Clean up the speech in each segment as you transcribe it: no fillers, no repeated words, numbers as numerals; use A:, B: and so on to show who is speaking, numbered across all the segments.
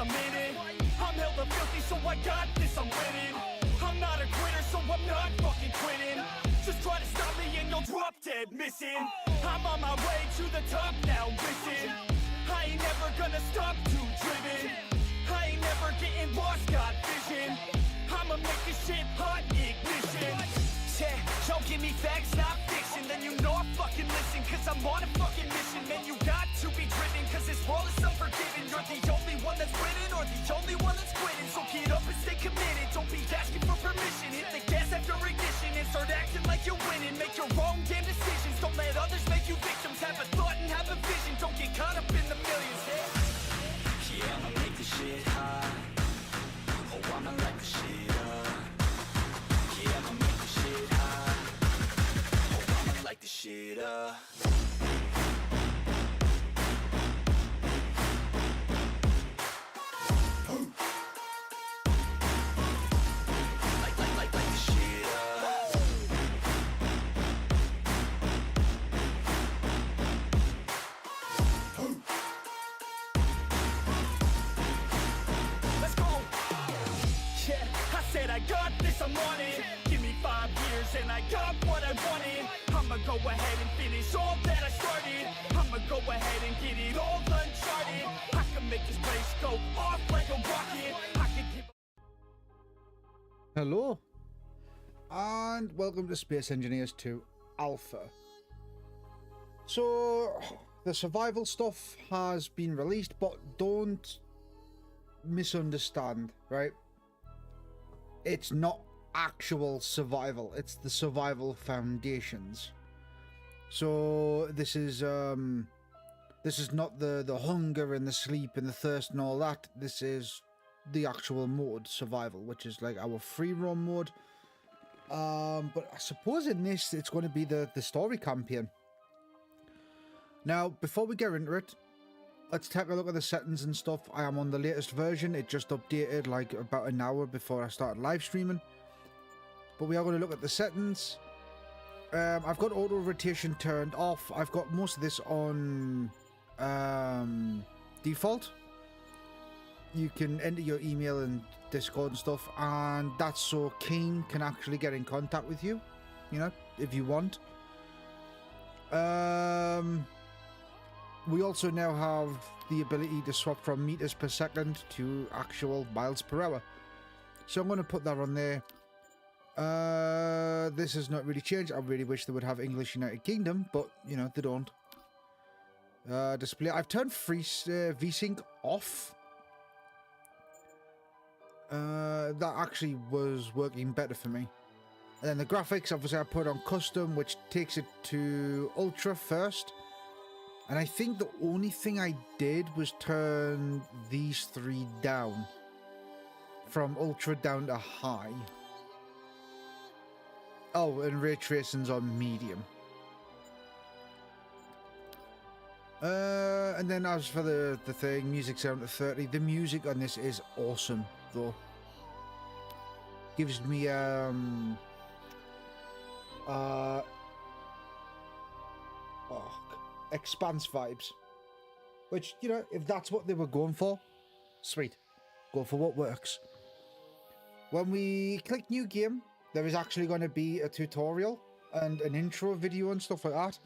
A: I'm in it. I'm hella filthy, so I got this, I'm winning. I'm not a quitter, so I'm not fucking quitting. Just try to stop me and you'll drop dead missing. I'm on my way to the top now, listen. I ain't never gonna stop, too driven. I ain't never getting lost, got vision. I'ma make this shit hot, ignition. Yeah, don't give me facts, not fiction. Then you know I fucking listen, cause I'm on a fucking mission. Man, you got to be driven, cause this world is unforgiving. You're the only one that's winning, or the only one that's quitting. So get up and stay committed, don't be asking for permission. Hit the gas after ignition and start acting like you're winning. Make your own damn decisions, don't let others make you victims. Have a thought and have a vision, don't get caught up in the millions. Yeah, I'ma make this shit hot. Oh, I'ma light the shit up. Yeah, I'ma make this shit hot. Oh, I'ma light this shit up. Light this shit up. Let's go. Yeah, I said I got this, I'm on it. Give me 5 years and I got what I wanted. I'ma go ahead and finish all that I started. I'ma go ahead and get it all uncharted. I can make this place go off like a rocket. I can give.
B: Hello, and welcome to Space Engineers 2 Alpha. So, the survival stuff has been released, but don't misunderstand, right? It's not actual survival, it's the survival foundations. So this is not the hunger and the sleep and the thirst and all that. This is the actual mode, survival, which is like our free roam mode. But I suppose in this it's going to be the story campaign. Now, before we get into it, let's take a look at the settings and stuff. I am on the latest version. It just updated like about an hour before I started live streaming. But we are going to look at the settings. I've got auto rotation turned off. I've got most of this on default. You can enter your email and Discord and stuff, and that's so Keen can actually get in contact with you, you know, if you want. We also now have the ability to swap from meters per second to actual miles per hour. So I'm going to put that on there. This has not really changed. I really wish they would have English United Kingdom, but, you know, they don't. Display. I've turned VSync off. That actually was working better for me. And then the graphics, obviously I put on custom, which takes it to ultra first. And I think the only thing I did was turn these three down. From ultra down to high. Oh, and ray tracing's on medium. And then as for the thing, music down to 30. The music on this is awesome, though. Gives me Expanse vibes, which, you know, if that's what they were going for, sweet, go for what works. When we click new game, there is actually going to be a tutorial and an intro video and stuff like that.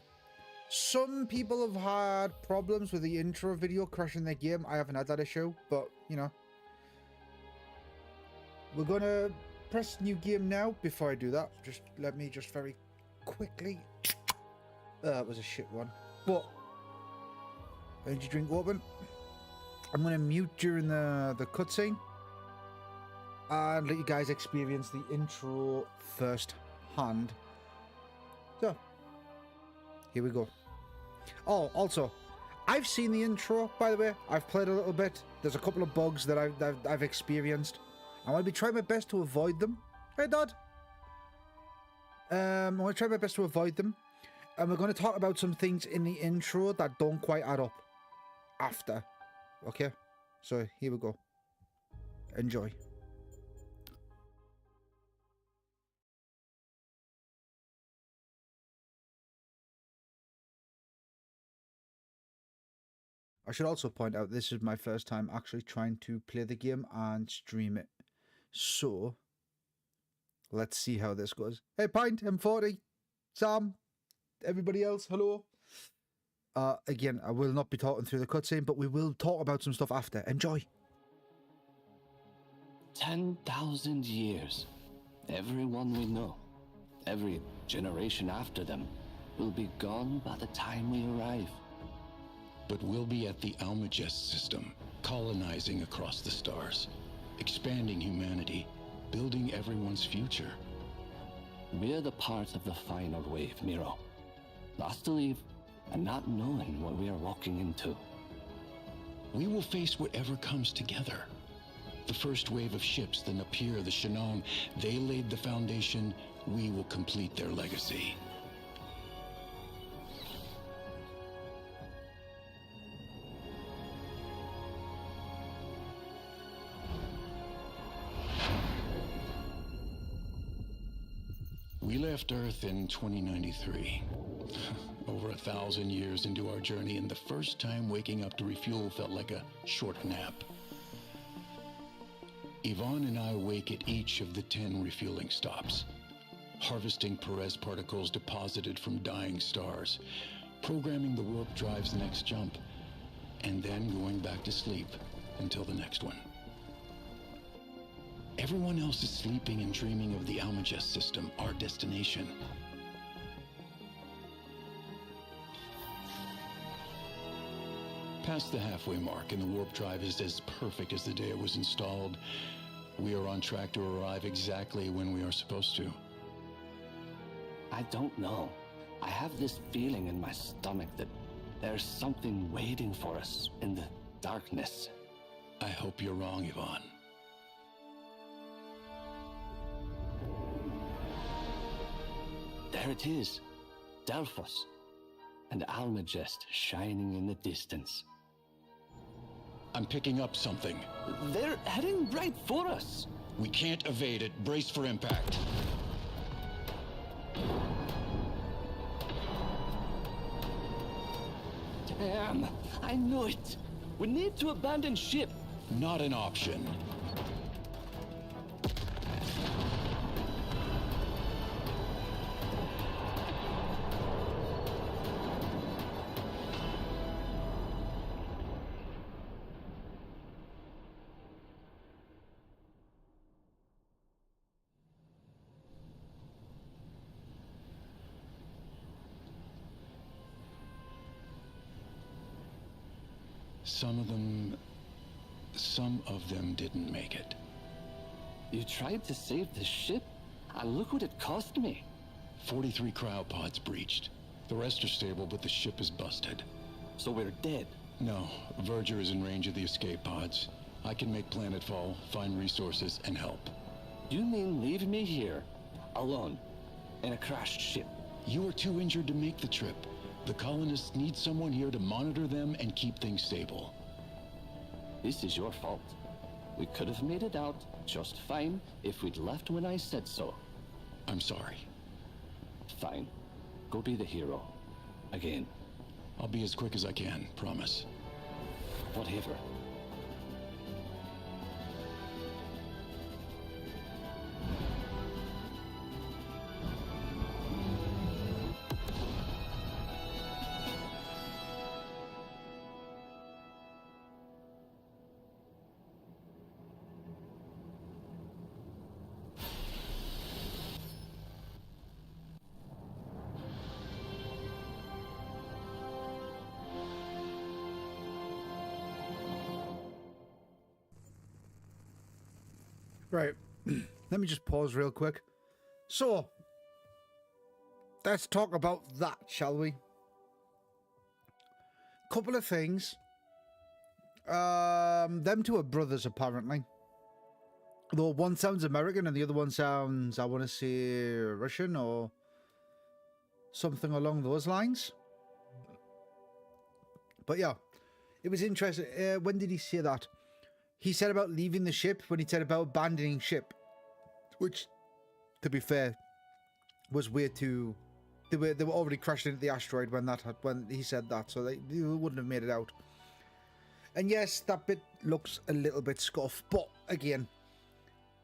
B: Some people have had problems with the intro video crashing their game. I haven't had that issue, but, you know, we're gonna press new game now. Before I do that, just let me just very quickly, that was a shit one. But energy drink open. I'm going to mute during the cutscene and let you guys experience the intro first hand. So here we go. Oh, also, I've seen the intro, by the way. I've played a little bit. There's a couple of bugs that I've experienced. I want to be trying my best to avoid them. Hey, Dad. I want to try my best to avoid them. And we're going to talk about some things in the intro that don't quite add up after. Okay? So, here we go. Enjoy. I should also point out this is my first time actually trying to play the game and stream it. So, let's see how this goes. Hey, Pint, M40, Sam, everybody else, hello. Again, I will not be talking through the cutscene, but we will talk about some stuff after. Enjoy.
C: 10,000 years. Everyone we know, every generation after them, will be gone by the time we arrive.
D: But we'll be at the Almagest system, colonizing across the stars, expanding humanity, building everyone's future.
C: We're the part of the final wave, Miro. Lost to leave, and not knowing what we are walking into.
D: We will face whatever comes together. The first wave of ships, the Napier, the Shanong, they laid the foundation. We will complete their legacy. We left Earth in 2093. Over 1,000 years into our journey, and the first time waking up to refuel felt like a short nap. Yvonne and I wake at each of the 10 refueling stops, harvesting Perez particles deposited from dying stars, programming the warp drive's next jump, and then going back to sleep until the next one. Everyone else is sleeping and dreaming of the Almagest system, our destination. Past the halfway mark, and the warp drive is as perfect as the day it was installed. We are on track to arrive exactly when we are supposed to.
C: I don't know. I have this feeling in my stomach that there's something waiting for us in the darkness.
D: I hope you're wrong, Yvonne.
C: There it is, Delphos, and Almagest shining in the distance.
D: I'm picking up something.
C: They're heading right for us.
D: We can't evade it. Brace for impact.
C: Damn, I knew it. We need to abandon ship.
D: Not an option. Some of them didn't make it.
C: You tried to save the ship, and look what it cost me.
D: 43 cryopods breached. The rest are stable, but the ship is busted.
C: So we're dead.
D: No, Verger is in range of the escape pods. I can make planetfall, find resources, and help.
C: You mean leave me here, alone, in a crashed ship?
D: You are too injured to make the trip. The colonists need someone here to monitor them and keep things stable.
C: This is your fault. We could have made it out just fine if we'd left when I said so.
D: I'm sorry.
C: Fine. Go be the hero. Again.
D: I'll be as quick as I can, promise.
C: Whatever.
B: Right. Let me just pause real quick. So, let's talk about that, shall we? Couple of things. Them two are brothers, apparently. Though one sounds American and the other one sounds, I want to say, Russian or something along those lines. But yeah, it was interesting. When did he say that? He said about leaving the ship when he said about abandoning ship. Which, to be fair, was way too... They were already crashed into the asteroid when he said that, so they wouldn't have made it out. And yes, that bit looks a little bit scuffed, but again,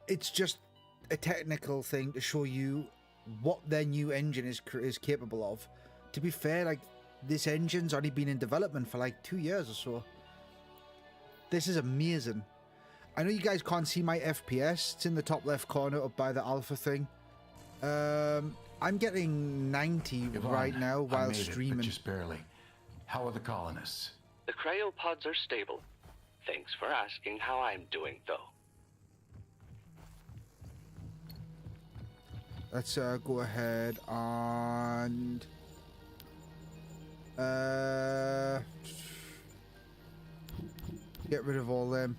B: it's just a technical thing to show you what their new engine is capable of. To be fair, like, this engine's only been in development for like 2 years or so. This is amazing. I know you guys can't see my FPS. It's in the top left corner up by the alpha thing. I'm getting 90
D: Yvonne,
B: right now while
D: I made
B: streaming.
D: it, but just barely. How are the colonists?
C: The cryopods are stable. Thanks for asking how I'm doing, though.
B: Let's go ahead and get rid of all them.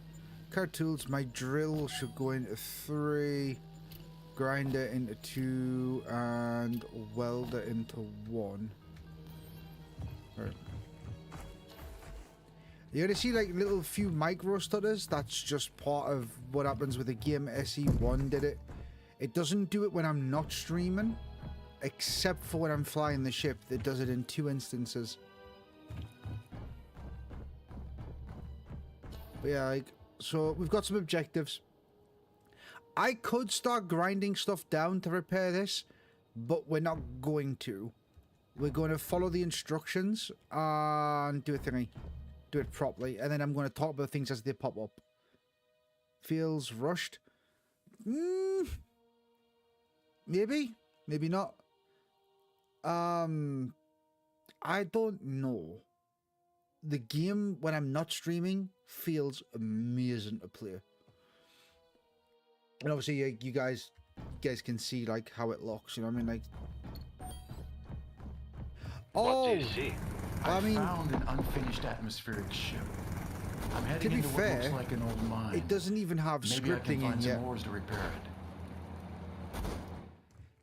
B: Card tools, my drill should go into 3, grinder into 2, and welder into 1. Right. You're gonna see like little few micro stutters. That's just part of what happens with the game. SE1 did it. It doesn't do it when I'm not streaming, except for when I'm flying the ship. It does it in 2 instances. But yeah, like, so we've got some objectives. I could start grinding stuff down to repair this, but we're not going to. We're going to follow the instructions and do a thingy. Do it properly. And then I'm going to talk about things as they pop up. Feels rushed. Maybe. Maybe not. I don't know. The game, when I'm not streaming, feels amazing to play. And obviously, you guys can see like how it looks. You know what I mean? Like,
C: What do you see?
D: I found an unfinished atmospheric ship. I'm heading
B: to be
D: into what
B: fair,
D: looks like an old mine.
B: it doesn't even have
D: Maybe I can
B: scripting
D: find
B: in
D: some
B: yet.
D: ores to repair it.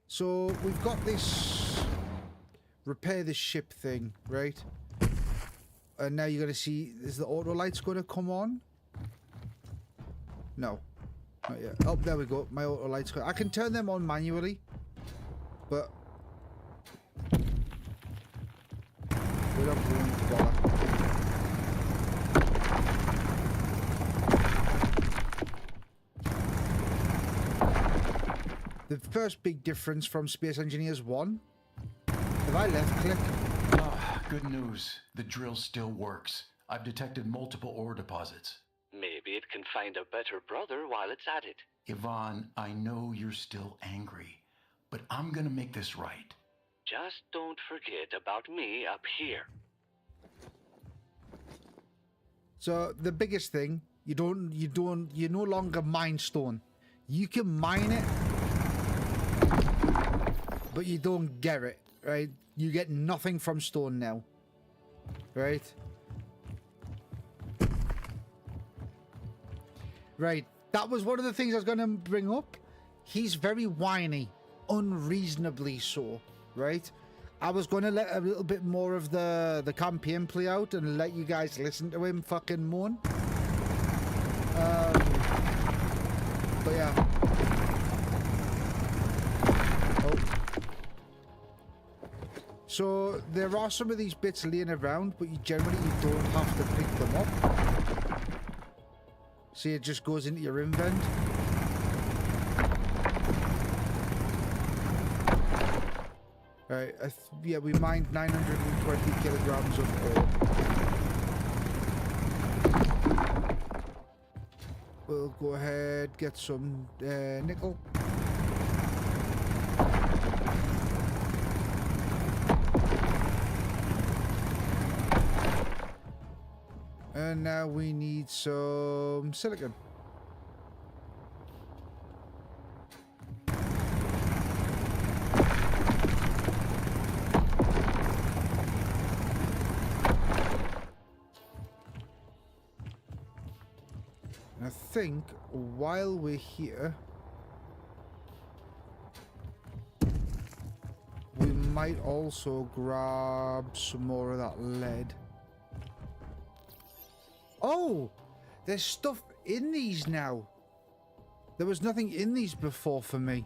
B: So we've got this repair the ship thing, right? And now you're gonna see, is the auto lights gonna come on? No, not yet. Oh, there we go. My auto lights. I can turn them on manually, but we're not going to bother. The first big difference from Space Engineers 1, if I left click,
D: Good news. The drill still works. I've detected multiple ore deposits.
C: Maybe it can find a better brother while it's at it.
D: Yvonne, I know you're still angry, but I'm gonna make this right.
C: Just don't forget about me up here.
B: so the biggest thing, you no longer mine stone. You can mine it, but you don't get it, right? You get nothing from stone now, right? Right, that was one of the things I was going to bring up. He's very whiny, unreasonably so, right? I was going to let a little bit more of the campaign play out and let you guys listen to him fucking moan. But yeah. Oh. So there are some of these bits laying around, but you don't have to pick them up. See, it just goes into your invent. Right, yeah, we mined 920 kilograms of ore. We'll go ahead, get some nickel. And now we need some silicon. I think while we're here, we might also grab some more of that lead. Oh, there's stuff in these now. There was nothing in these before for me.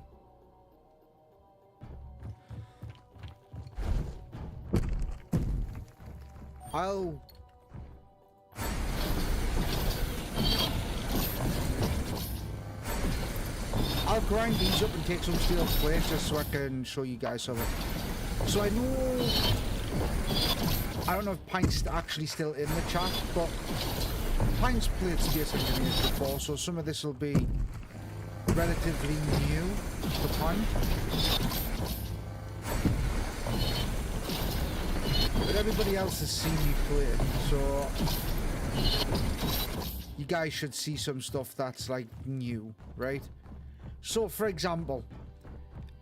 B: I'll grind these up and take some steel plate just so I can show you guys something. So I know, I don't know if Pink's actually still in the chat, but Pink's played Space Engineers before, so some of this will be relatively new to Pink. But everybody else has seen me play, so you guys should see some stuff that's like new, right? So for example,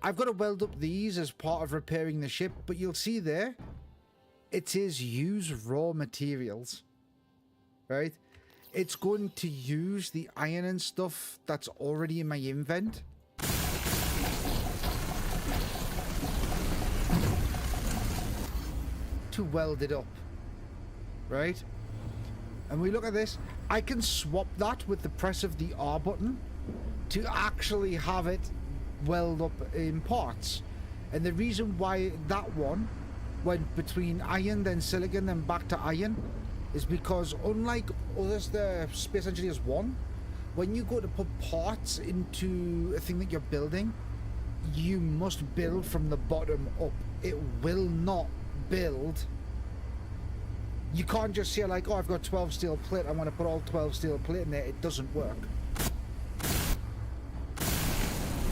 B: I've got to weld up these as part of repairing the ship, but you'll see there it says use raw materials, right? It's going to use the iron and stuff that's already in my invent. To weld it up, right? And we look at this, I can swap that with the press of the R button to actually have it weld up in parts. And the reason why that one went between iron, then silicon, then back to iron is because unlike others, the Space Engineers 1, when you go to put parts into a thing that you're building, you must build from the bottom up. It will not build. You can't just say like, oh, I've got 12 steel plate, I want to put all 12 steel plate in there. It doesn't work.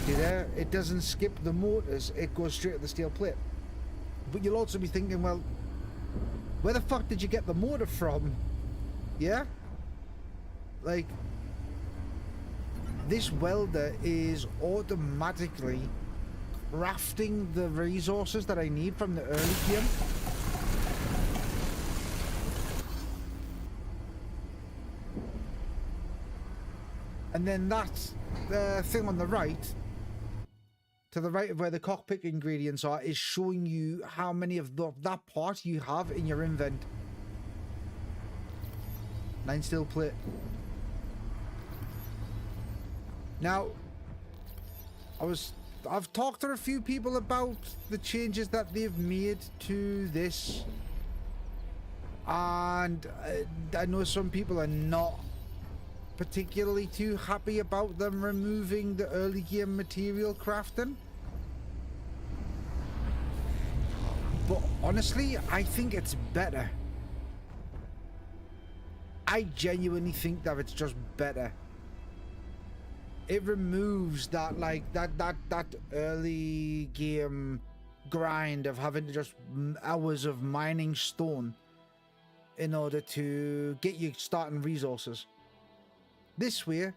B: See there? It doesn't skip the motors, it goes straight to the steel plate. But you'll also be thinking, well, where the fuck did you get the motor from? Yeah? Like, this welder is automatically crafting the resources that I need from the early game. And then that's the thing on the right, to the right of where the cockpit ingredients are, is showing you how many of that part you have in your invent. 9 steel plate. Now, I've talked to a few people about the changes that they've made to this, and I know some people are not particularly too happy about them removing the early game material crafting. But honestly, I think it's better. I genuinely think that it's just better. It removes that, like, that early game grind of having to just hours of mining stone in order to get you starting resources. This way,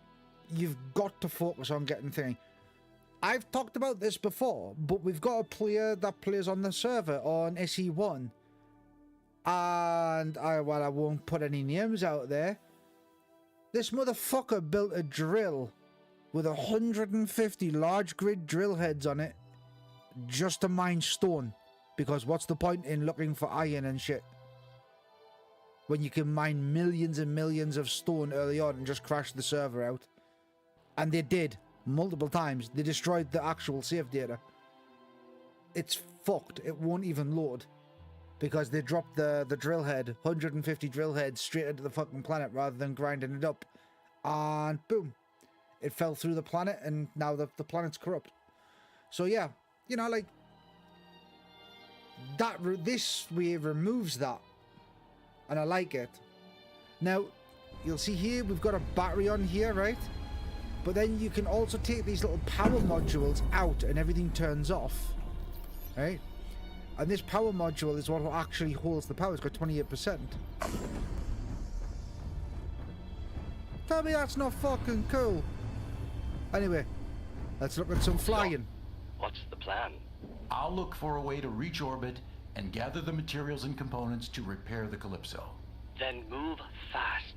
B: you've got to focus on getting things. I've talked about this before, but we've got a player that plays on the server on SE1. And I won't put any names out there. This motherfucker built a drill with 150 large grid drill heads on it just to mine stone. Because what's the point in looking for iron and shit when you can mine millions and millions of stone early on and just crash the server out? And they did multiple times. They destroyed the actual save data. It's fucked. It won't even load because they dropped the drill head, 150 drill heads, straight into the fucking planet rather than grinding it up. And boom, it fell through the planet, and now the planet's corrupt. So yeah, you know, like that. This way removes that, and I like it. Now, you'll see here we've got a battery on here, right? But then you can also take these little power modules out and everything turns off, right? And this power module is what actually holds the power. It's got 28%. Tell me that's not fucking cool. Anyway, let's look at some flying.
C: So, what's the plan?
D: I'll look for a way to reach orbit and gather the materials and components to repair the Calypso.
C: Then move fast.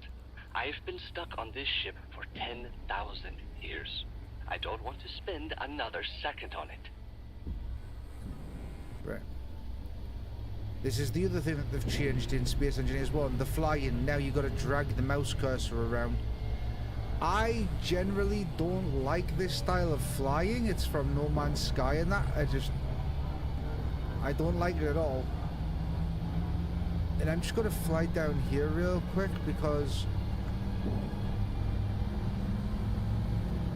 C: I've been stuck on this ship for 10,000 years. I don't want to spend another second on it.
B: Right. This is the other thing that they've changed in Space Engineers 1. The flying. Now you've got to drag the mouse cursor around. I generally don't like this style of flying. It's from No Man's Sky and that. I don't like it at all. And I'm just going to fly down here real quick because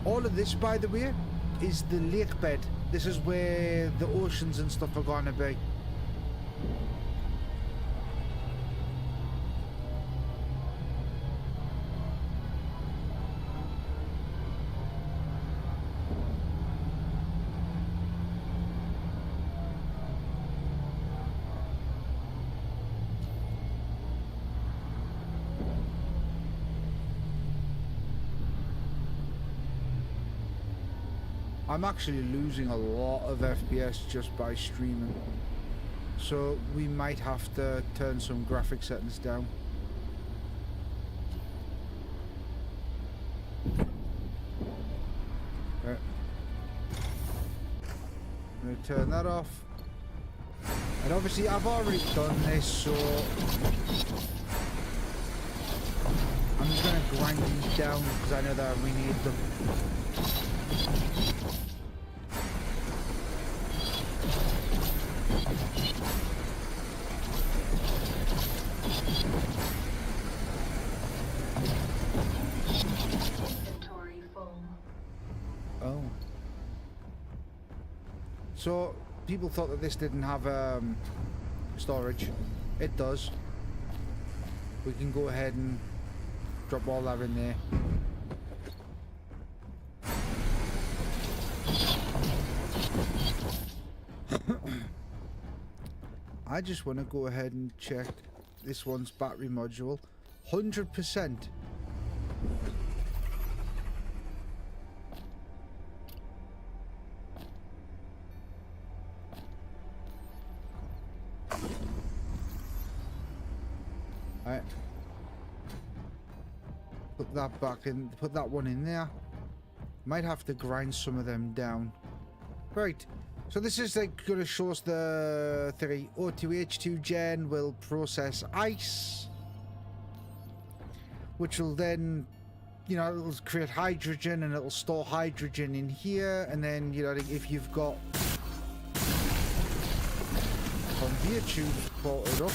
B: all of this, by the way, is the lake bed. This is where the oceans and stuff are gonna be. I'm actually losing a lot of FPS just by streaming, so we might have to turn some graphic settings down. Right. I'm going to turn that off, and obviously I've already done this, so I'm just going to grind these down because I know that we need them. Oh. So, people thought that this didn't have storage. It does. We can go ahead and drop all that in there. I just want to go ahead and check this one's battery module. 100%. Alright. Put that back in, put that one in there. Might have to grind some of them down. Right. So this is like going to show us the theory. O2H2 gen will process ice, which will then, you know, it'll create hydrogen and it'll store hydrogen in here. And then, you know, if you've got conveyor tubes ported up,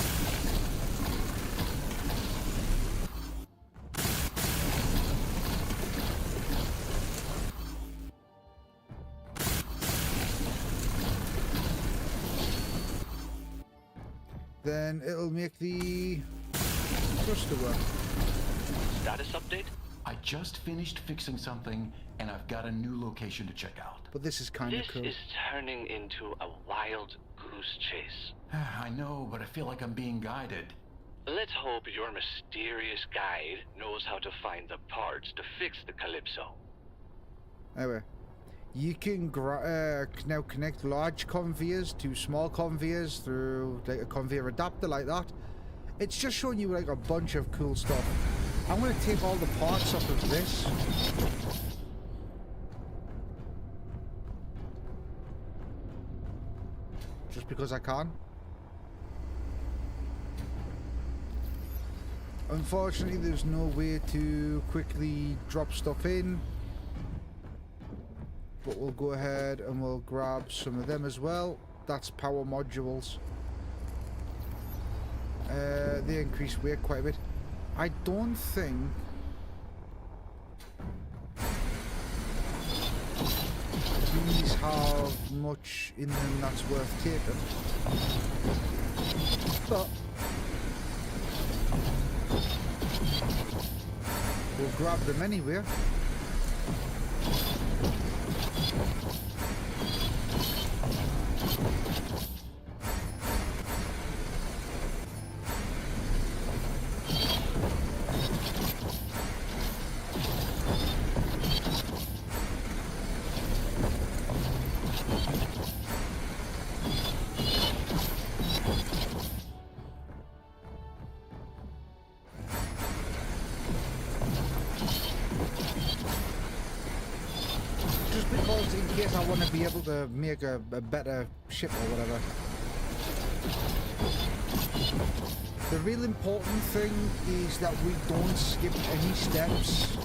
B: then it'll make the thruster work.
C: Status update?
D: I just finished fixing something, and I've got a new location to check out.
B: But this is kind of cool.
C: This is turning into a wild goose chase.
D: I know, but I feel like I'm being guided.
C: Let's hope your mysterious guide knows how to find the parts to fix the Calypso.
B: Anyway, you can now connect large conveyors to small conveyors through like a conveyor adapter like that. It's just showing you like a bunch of cool stuff. I'm going to take all the parts off of this. Just because I can. Unfortunately, there's no way to quickly drop stuff in. But we'll go ahead and we'll grab some of them as well. That's power modules. They increase weight quite a bit. I don't think these have much in them that's worth taking. But we'll grab them anyway. I want to be able to make a better ship or whatever. The real important thing is that we don't skip any steps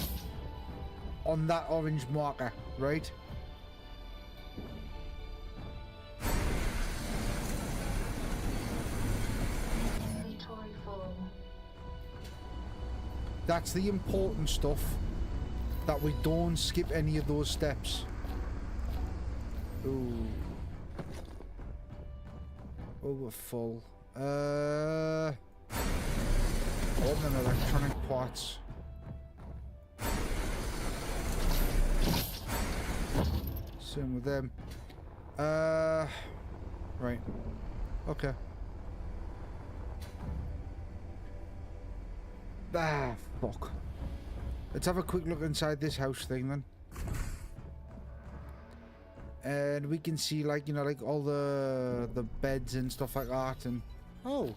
B: on that orange marker, right? That's the important stuff, that we don't skip any of those steps. Ooh. Oh, we're full. Open electronic parts. Same with them. Right. Okay. Ah, fuck. Let's have a quick look inside this house thing then. And we can see, like, you know, like all the beds and stuff like that. And oh,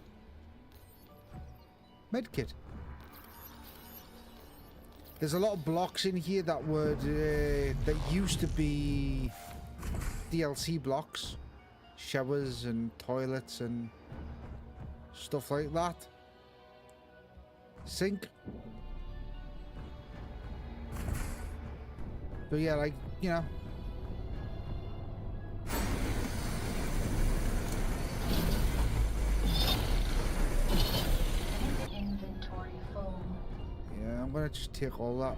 B: medkit. There's a lot of blocks in here that would that used to be DLC blocks, showers and toilets and stuff like that. Sink. But yeah, like, you know.
E: Inventory full.
B: Yeah, I'm gonna just take all that.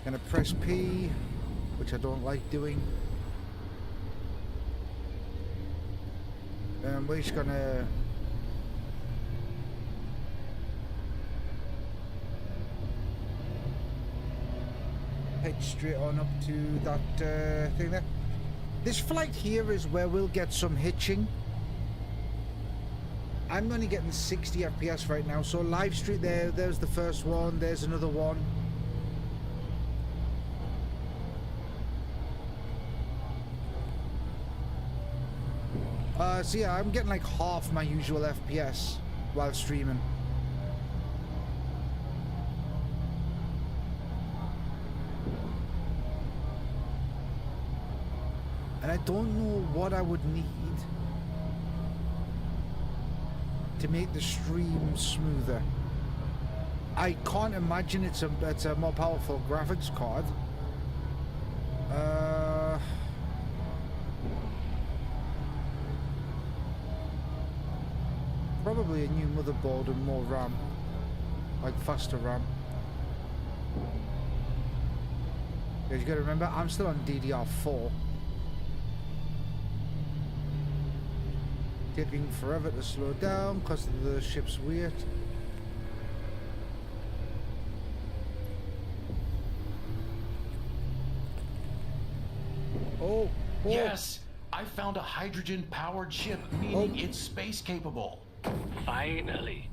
B: Gonna press P, which I don't like doing. We're just gonna head straight on up to that thing there. This flight here is where we'll get some hitching. I'm only getting 60 FPS right now, so live stream there's the first one, there's another one. So yeah, I'm getting like half my usual FPS while streaming. And I don't know what I would need to make the stream smoother. I can't imagine it's a more powerful graphics card. Probably a new motherboard and more RAM, like faster RAM. Because you gotta remember, I'm still on DDR4. Taking forever to slow down because of the ship's weight. Oh,
F: yes, I found a hydrogen-powered ship, meaning it's space-capable.
C: Finally.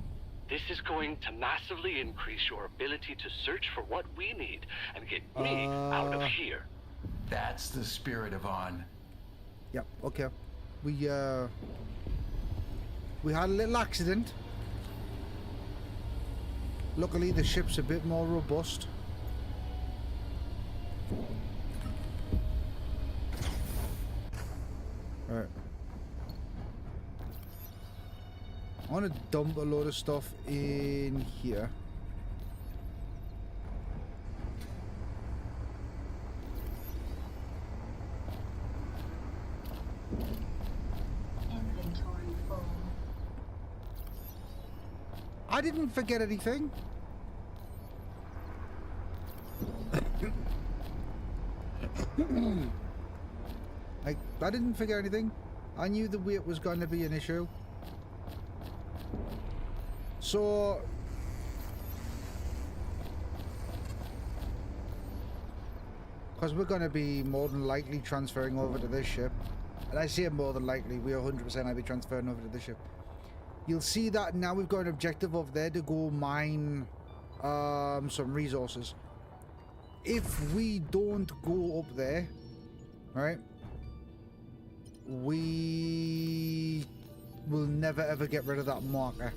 C: This is going to massively increase your ability to search for what we need and get me out of here.
F: That's the spirit, Yvonne.
B: Yep, okay. We had a little accident. Luckily, the ship's a bit more robust. Alright. I want to dump a load of stuff in here.
E: Inventory full.
B: I didn't forget anything. I didn't forget anything. I knew the weight was going to be an issue. So because we're going to be more than likely transferring over to this ship, and I say more than likely, we are 100% I'll be transferring over to this ship. You'll see that now we've got an objective over there to go mine some resources. If we don't go up there, right, we will never ever get rid of that marker.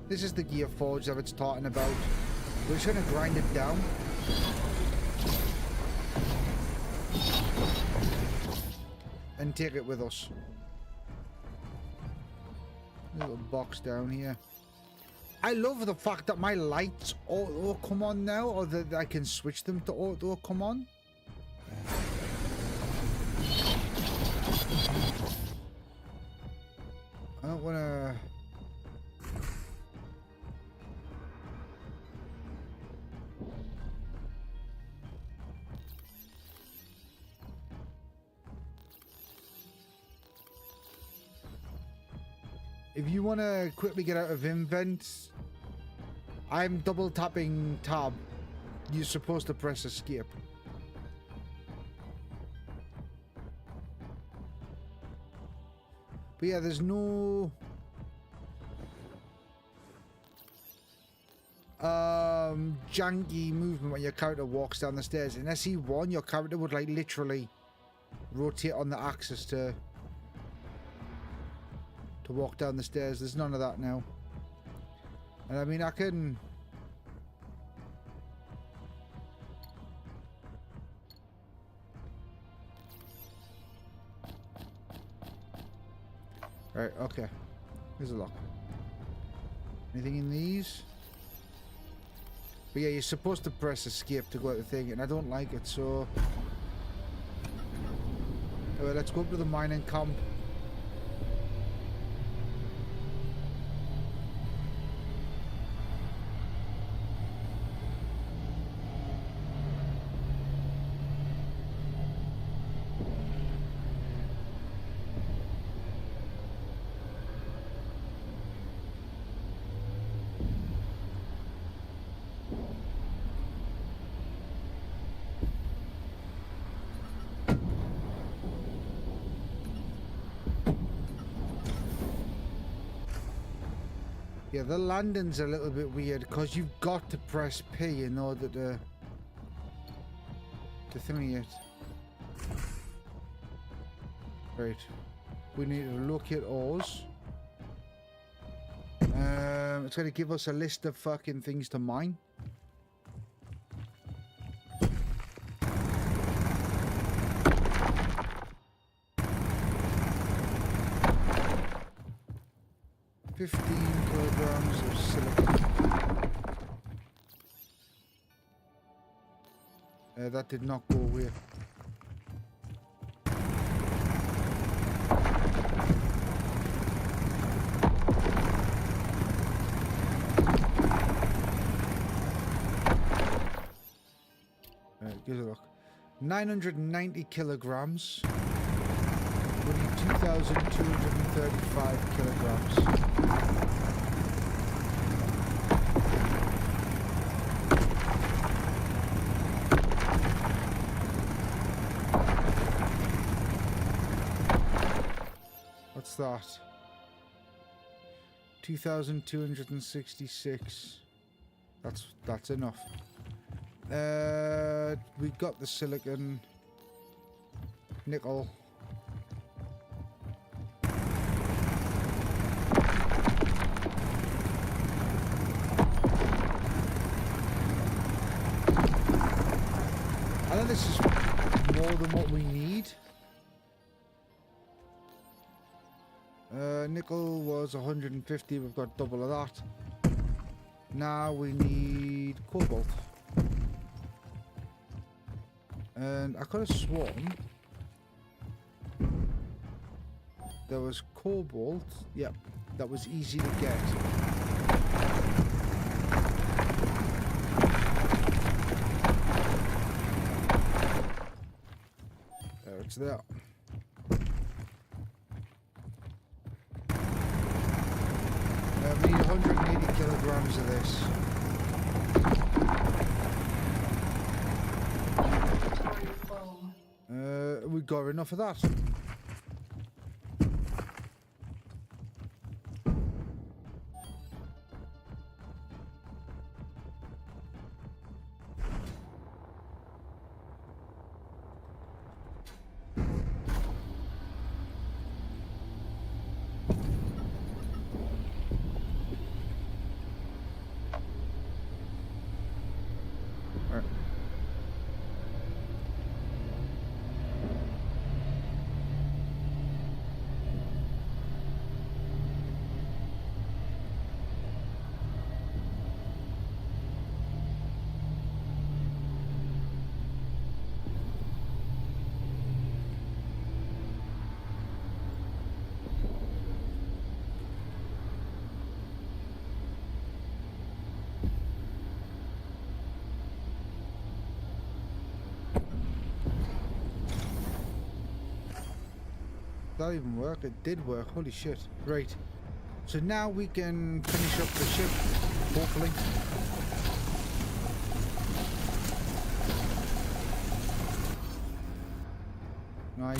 B: This is the gear forge that it's talking about. We're just gonna grind it down. And take it with us. Little box down here. I love the fact that my lights auto come on now, or that I can switch them to auto come on. I don't wanna... if you want to quickly get out of invent, I'm double tapping tab. You're supposed to press escape. But yeah, there's no janky movement when your character walks down the stairs. In SE1, your character would like literally rotate on the axis to walk down the stairs. There's none of that now. And I mean, I can... Right, okay. Here's a lock. Anything in these? But yeah, you're supposed to press escape to go out the thing, and I don't like it, so... Anyway, let's go up to the mining camp. Yeah, the landing's a little bit weird because you've got to press P in order to thingy it. Right. We need to locate ores. It's going to give us a list of fucking things to mine. kilograms of silicon. That did not go away. Give it a look. 990 kilograms. We need 2,235 kilograms. What's that? 2,266. That's enough. We got the silicon, nickel. I think this is more than what we need. Nickel was 150, we've got double of that. Now we need cobalt. And I could have sworn there was cobalt. Yep, that was easy to get. There, it's there. We need 180 kilograms of this. We got enough of that. That even work? It did work. Holy shit. Right. So now we can finish up the ship, hopefully. Nice.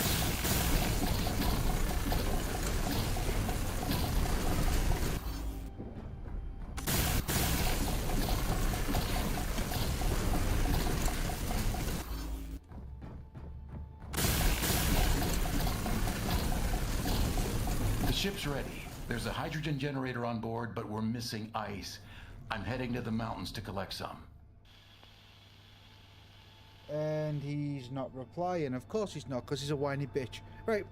F: The ship's ready. There's a hydrogen generator on board, but we're missing ice. I'm heading to the mountains to collect some.
B: And he's not replying. Of course he's not, because he's a whiny bitch. Right,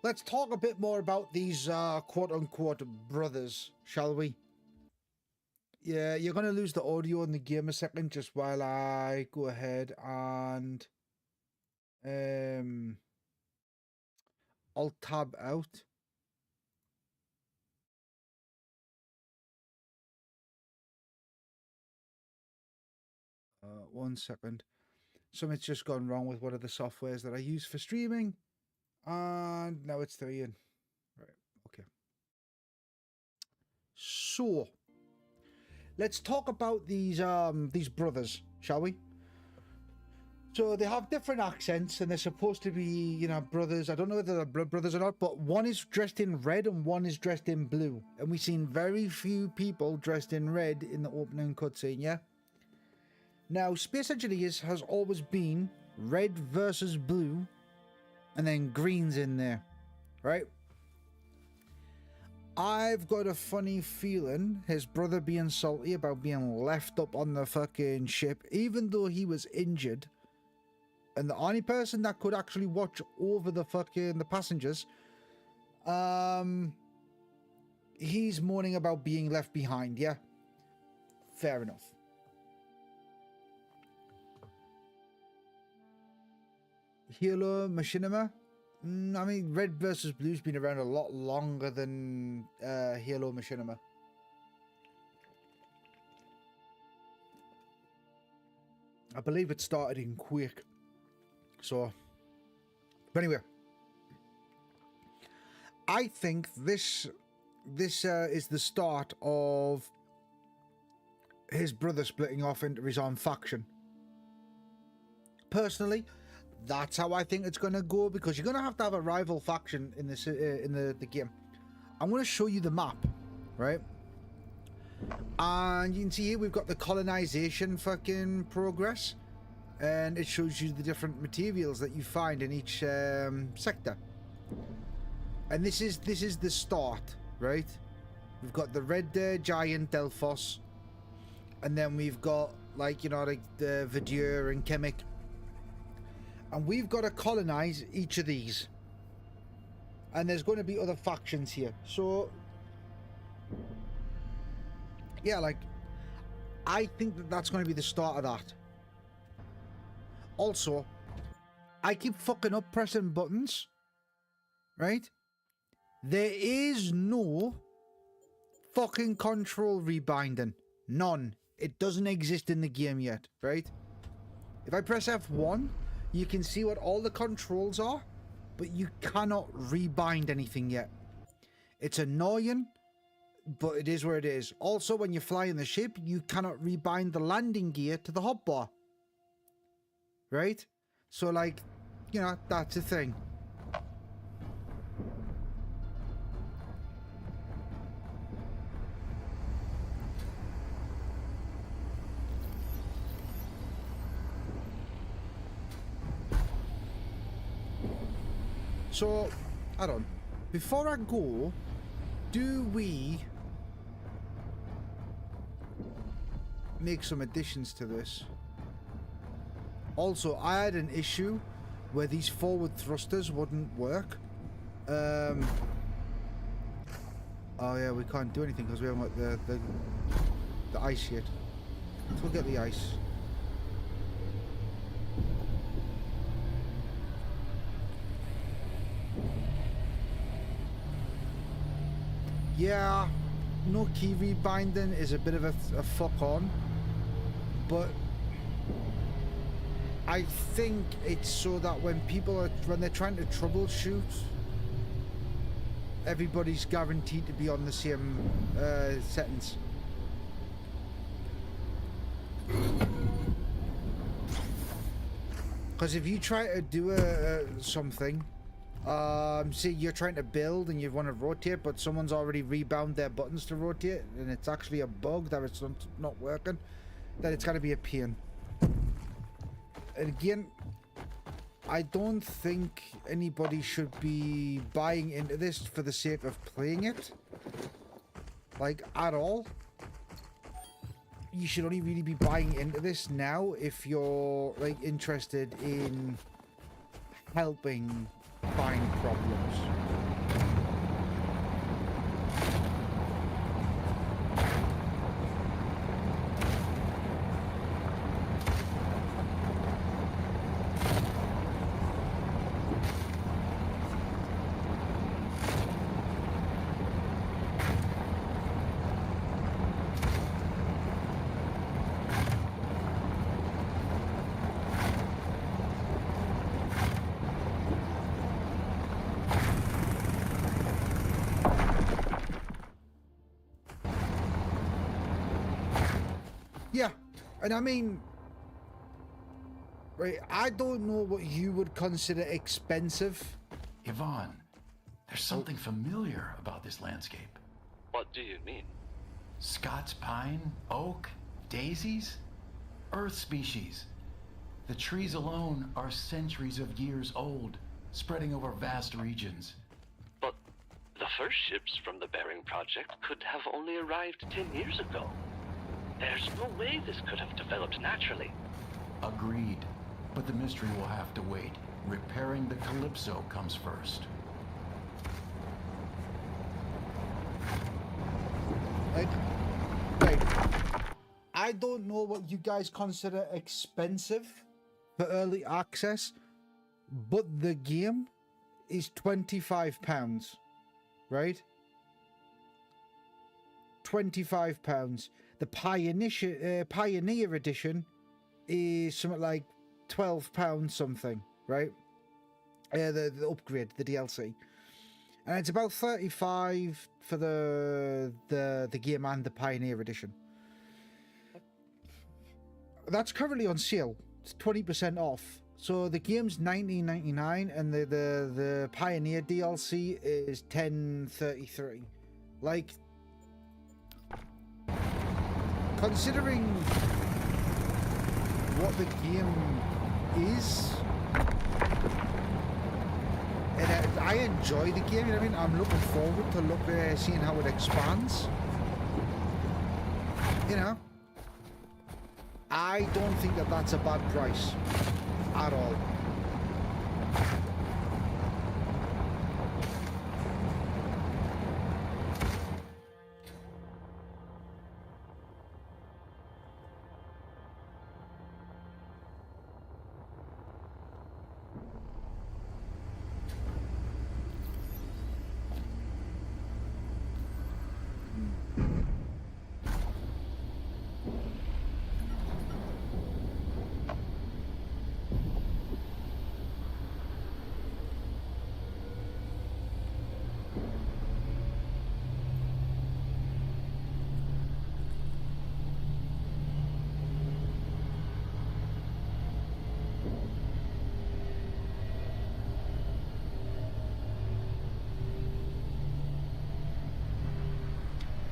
B: let's talk a bit more about these quote-unquote brothers, shall we? Yeah, you're going to lose the audio in the game a second, just while I go ahead and I'll tab out. 1 second. Something's just gone wrong with one of the softwares that I use for streaming, and now it's 3 in. Right, okay. So let's talk about these brothers, shall we? So they have different accents, and they're supposed to be, you know, brothers. I don't know whether they're blood brothers or not, but one is dressed in red and one is dressed in blue, and we've seen very few people dressed in red in the opening cutscene. Yeah. Now, Space Engineers has always been red versus blue, and then green's in there, right? I've got a funny feeling his brother being salty about being left up on the fucking ship, even though he was injured, and the only person that could actually watch over the passengers, he's moaning about being left behind. Yeah, fair enough. Halo Machinima. I mean, red versus blue's been around a lot longer than Halo Machinima. I believe it started in Quake. So, but anyway, I think this is the start of his brother splitting off into his own faction. Personally, that's how I think it's going to go, because you're going to have a rival faction in this in the game. I'm going to show you the map, right? And you can see here we've got the colonization fucking progress, and it shows you the different materials that you find in each sector. And this is the start, right? We've got the red giant Delphos, and then we've got, like, you know, like the Verdure and Chemic. And we've got to colonize each of these. And there's going to be other factions here. So, yeah, like, I think that's going to be the start of that. Also, I keep fucking up pressing buttons, right? There is no fucking control rebinding. None. It doesn't exist in the game yet, right? If I press F1, you can see what all the controls are, but you cannot rebind anything yet. It's annoying, but it is where it is. Also, when you fly in the ship, you cannot rebind the landing gear to the hotbar. Right? So, like, you know, that's a thing. So, hold on. Before I go, do we make some additions to this? Also, I had an issue where these forward thrusters wouldn't work. Oh yeah, we can't do anything because we haven't got the ice yet. Let's go get the ice. Yeah, no key rebinding is a bit of a fuck on, but I think it's so that when they're trying to troubleshoot everybody's guaranteed to be on the same settings. Because if you try to do something, say you're trying to build and you want to rotate, but someone's already rebound their buttons to rotate, and it's actually a bug that it's not working, then it's going to be a pain. And again, I don't think anybody should be buying into this for the sake of playing it, like, at all. You should only really be buying into this now if you're, like, interested in helping find problems. Yeah, and I mean, right, I don't know what you would consider expensive.
F: Yvonne, there's something familiar about this landscape.
C: What do you mean?
F: Scots pine, oak, daisies, earth species. The trees alone are centuries of years old, spreading over vast regions.
C: But the first ships from the Bering Project could have only arrived 10 years ago. There's no way this could have developed naturally.
F: Agreed. But the mystery will have to wait. Repairing the Calypso comes first.
B: Right. I don't know what you guys consider expensive for early access, but the game is £25, right? £25. The Pioneer Edition is something like £12 something, right? The upgrade, the DLC, and it's about 35 for the game and the Pioneer Edition. That's currently on sale. It's 20% off. So the game's $19.99 and the Pioneer DLC is $10.33. Like, considering what the game is, and I enjoy the game, you know what I mean? I'm looking forward to seeing how it expands. You know, I don't think that that's a bad price at all.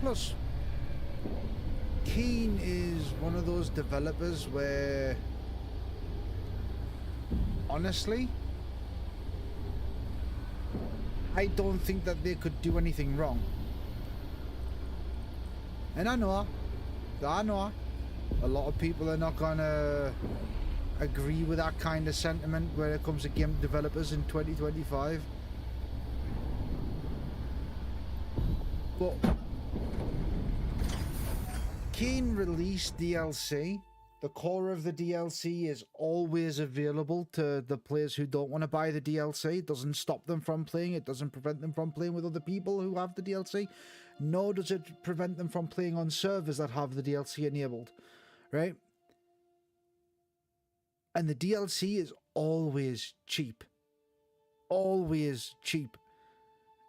B: Plus, Keen is one of those developers where, honestly, I don't think that they could do anything wrong. And I know a lot of people are not gonna agree with that kind of sentiment when it comes to game developers in 2025. But Keen released DLC. The core of the DLC is always available to the players who don't want to buy the DLC. It doesn't stop them from playing. It doesn't prevent them from playing with other people who have the DLC. Nor does it prevent them from playing on servers that have the DLC enabled. Right? And the DLC is always cheap. Always cheap.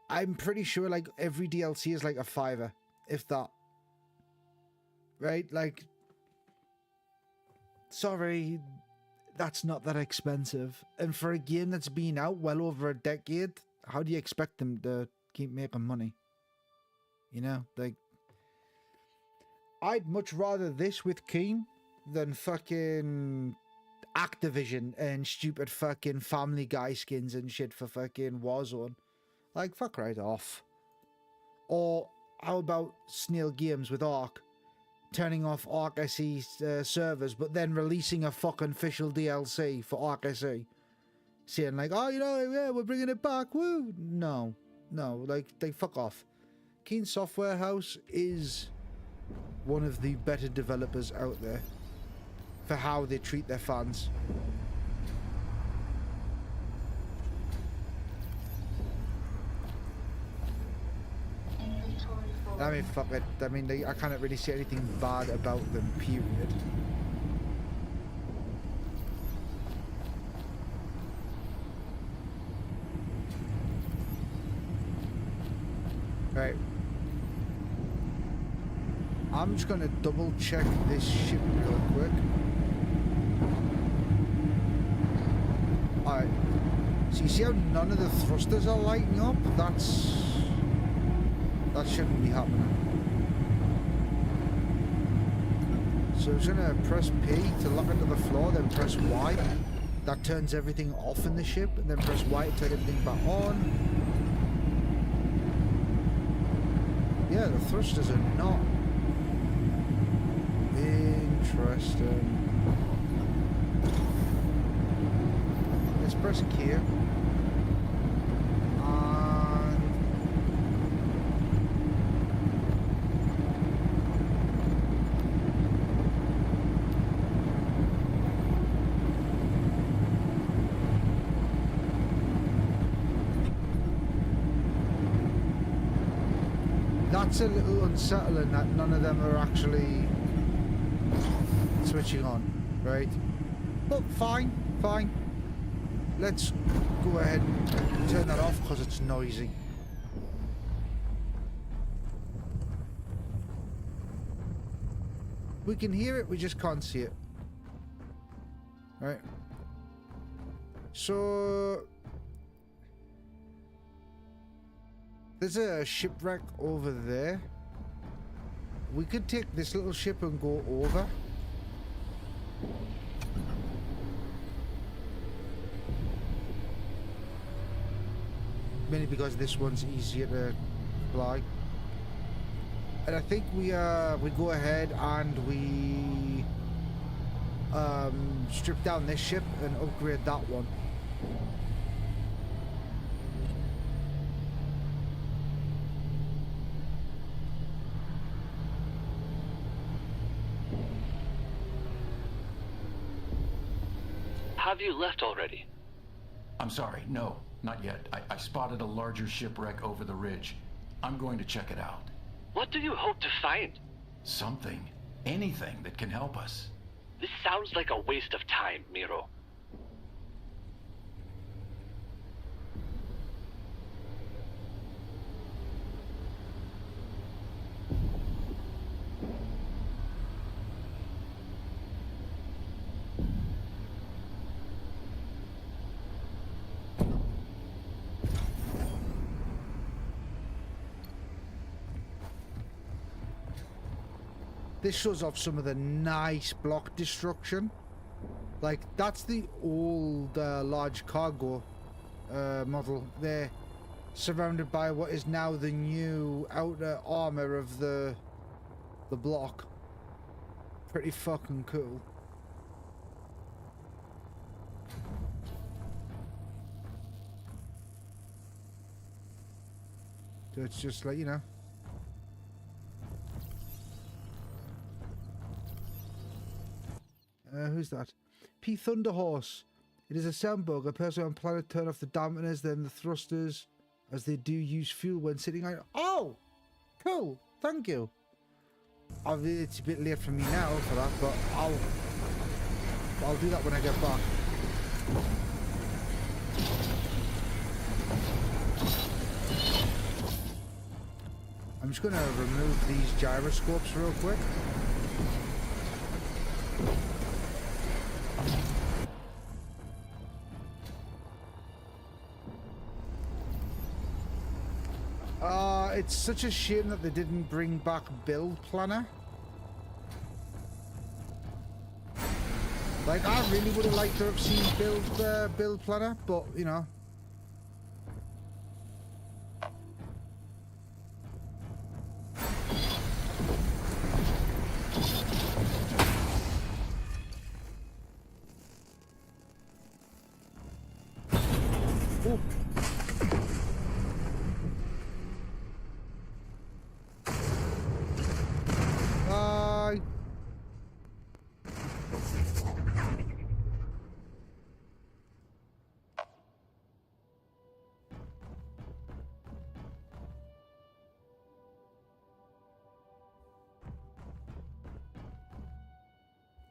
B: I'm pretty sure like every DLC is like a $5, if that. Right? Like, sorry, that's not that expensive. And for a game that's been out well over a decade, how do you expect them to keep making money? You know, like, I'd much rather this with Keen than fucking Activision and stupid fucking Family Guy skins and shit for fucking Warzone. Like, fuck right off. Or how about Snail Games with Ark? Turning off Ark SE servers, but then releasing a fucking official DLC for Ark SE. Saying like, oh, you know, yeah, we're bringing it back, woo. No, like, they fuck off. Keen Software House is one of the better developers out there for how they treat their fans. I mean, fuck it. I mean, I can't really say anything bad about them, period. Right. I'm just gonna double check this ship real quick. Alright. So you see how none of the thrusters are lighting up? That shouldn't be happening. So I'm just gonna press P to lock into the floor, then press Y. That turns everything off in the ship, and then press Y to turn everything back on. Yeah, the thrusters are not. Interesting. Let's press Q. And that's a little unsettling that none of them are actually switching on, right? But fine. Let's go ahead and turn that off because it's noisy. We can hear it, we just can't see it. Right? So there's a shipwreck over there. We could take this little ship and go over. Mainly because this one's easier to fly. And I think we go ahead and we strip down this ship and upgrade that one.
C: Have you left already?
F: I'm sorry, no, not yet. I spotted a larger shipwreck over the ridge. I'm going to check it out.
C: What do you hope to find?
F: Something. Anything that can help us.
C: This sounds like a waste of time, Miro.
B: This shows off some of the nice block destruction. Like, that's the old large cargo model there, surrounded by what is now the new outer armor of the block. Pretty fucking cool. So it's just like, you know. Who's that? P Thunderhorse. It is a sound bug. A person on planet turn off the dampeners, then the thrusters, as they do use fuel when sitting on. Oh, cool. Thank you. It's a bit late for me now for that, but I'll do that when I get back. I'm just gonna remove these gyroscopes real quick. It's such a shame that they didn't bring back Build Planner. Like, I really would have liked to have seen Build Planner, but, you know. Oh. Bye.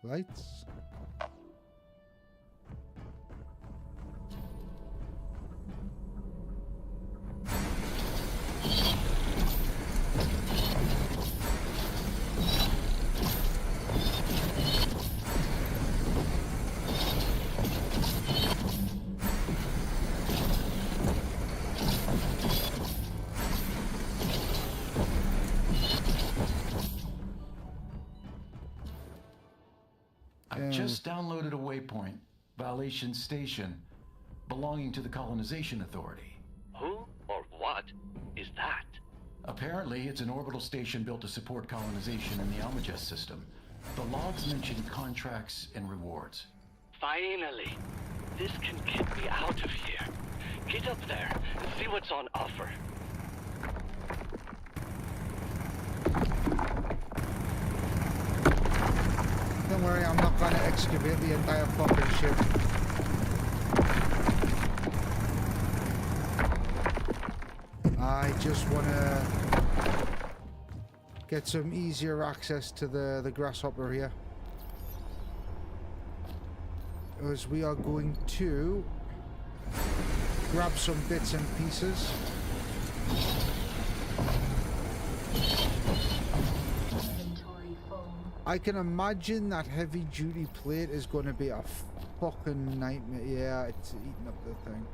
B: Lights.
F: I've just downloaded a waypoint, Valation Station, belonging to the Colonization Authority.
C: Who or what is that?
F: Apparently, it's an orbital station built to support colonization in the Almagest system. The logs mention contracts and rewards.
C: Finally! This can get me out of here. Get up there and see what's on offer.
B: Don't worry, I'm not gonna excavate the entire fucking ship. I just wanna get some easier access to the grasshopper here. As we are going to grab some bits and pieces. I can imagine that heavy duty plate is going to be a fucking nightmare. Yeah, it's eating up the thing.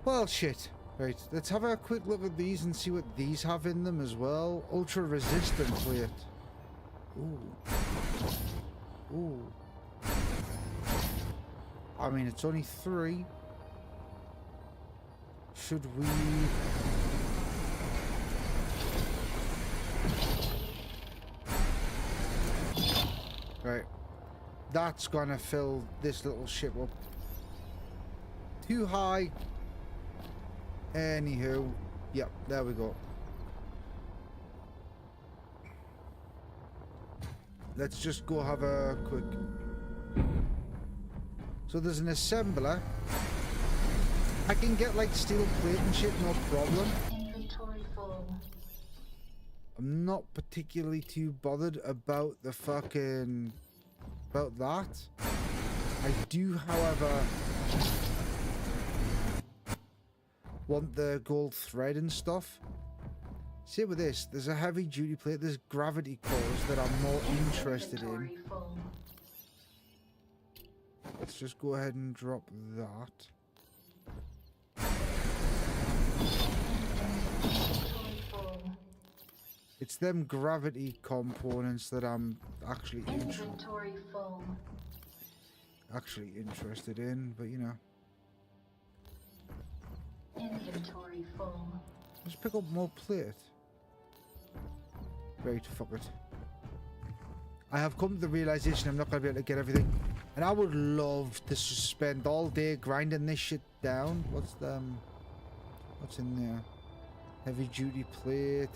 B: Well, shit. Right, let's have a quick look at these and see what these have in them as well. Ultra resistant plate. Ooh. Ooh. I mean, it's only 3. Should we... Right, that's gonna fill this little ship up. Too high. Anywho, yep, there we go. Let's just go have a quick... So there's an assembler. I can get like steel plate and shit, no problem.
E: Inventory full.
B: I'm not particularly too bothered about the fucking... about that. I do, however, want the gold thread and stuff. See with this, there's a heavy duty plate, there's gravity cores that I'm more interested in.
E: Full.
B: Let's just go ahead and drop that. It's them gravity components that I'm actually
E: Inventory full.
B: interested in, but you know.
E: Inventory full.
B: Let's pick up more plate. Right, fuck it. I have come to the realization I'm not going to be able to get everything. And I would love to spend all day grinding this shit down. What's in there? Heavy duty plate,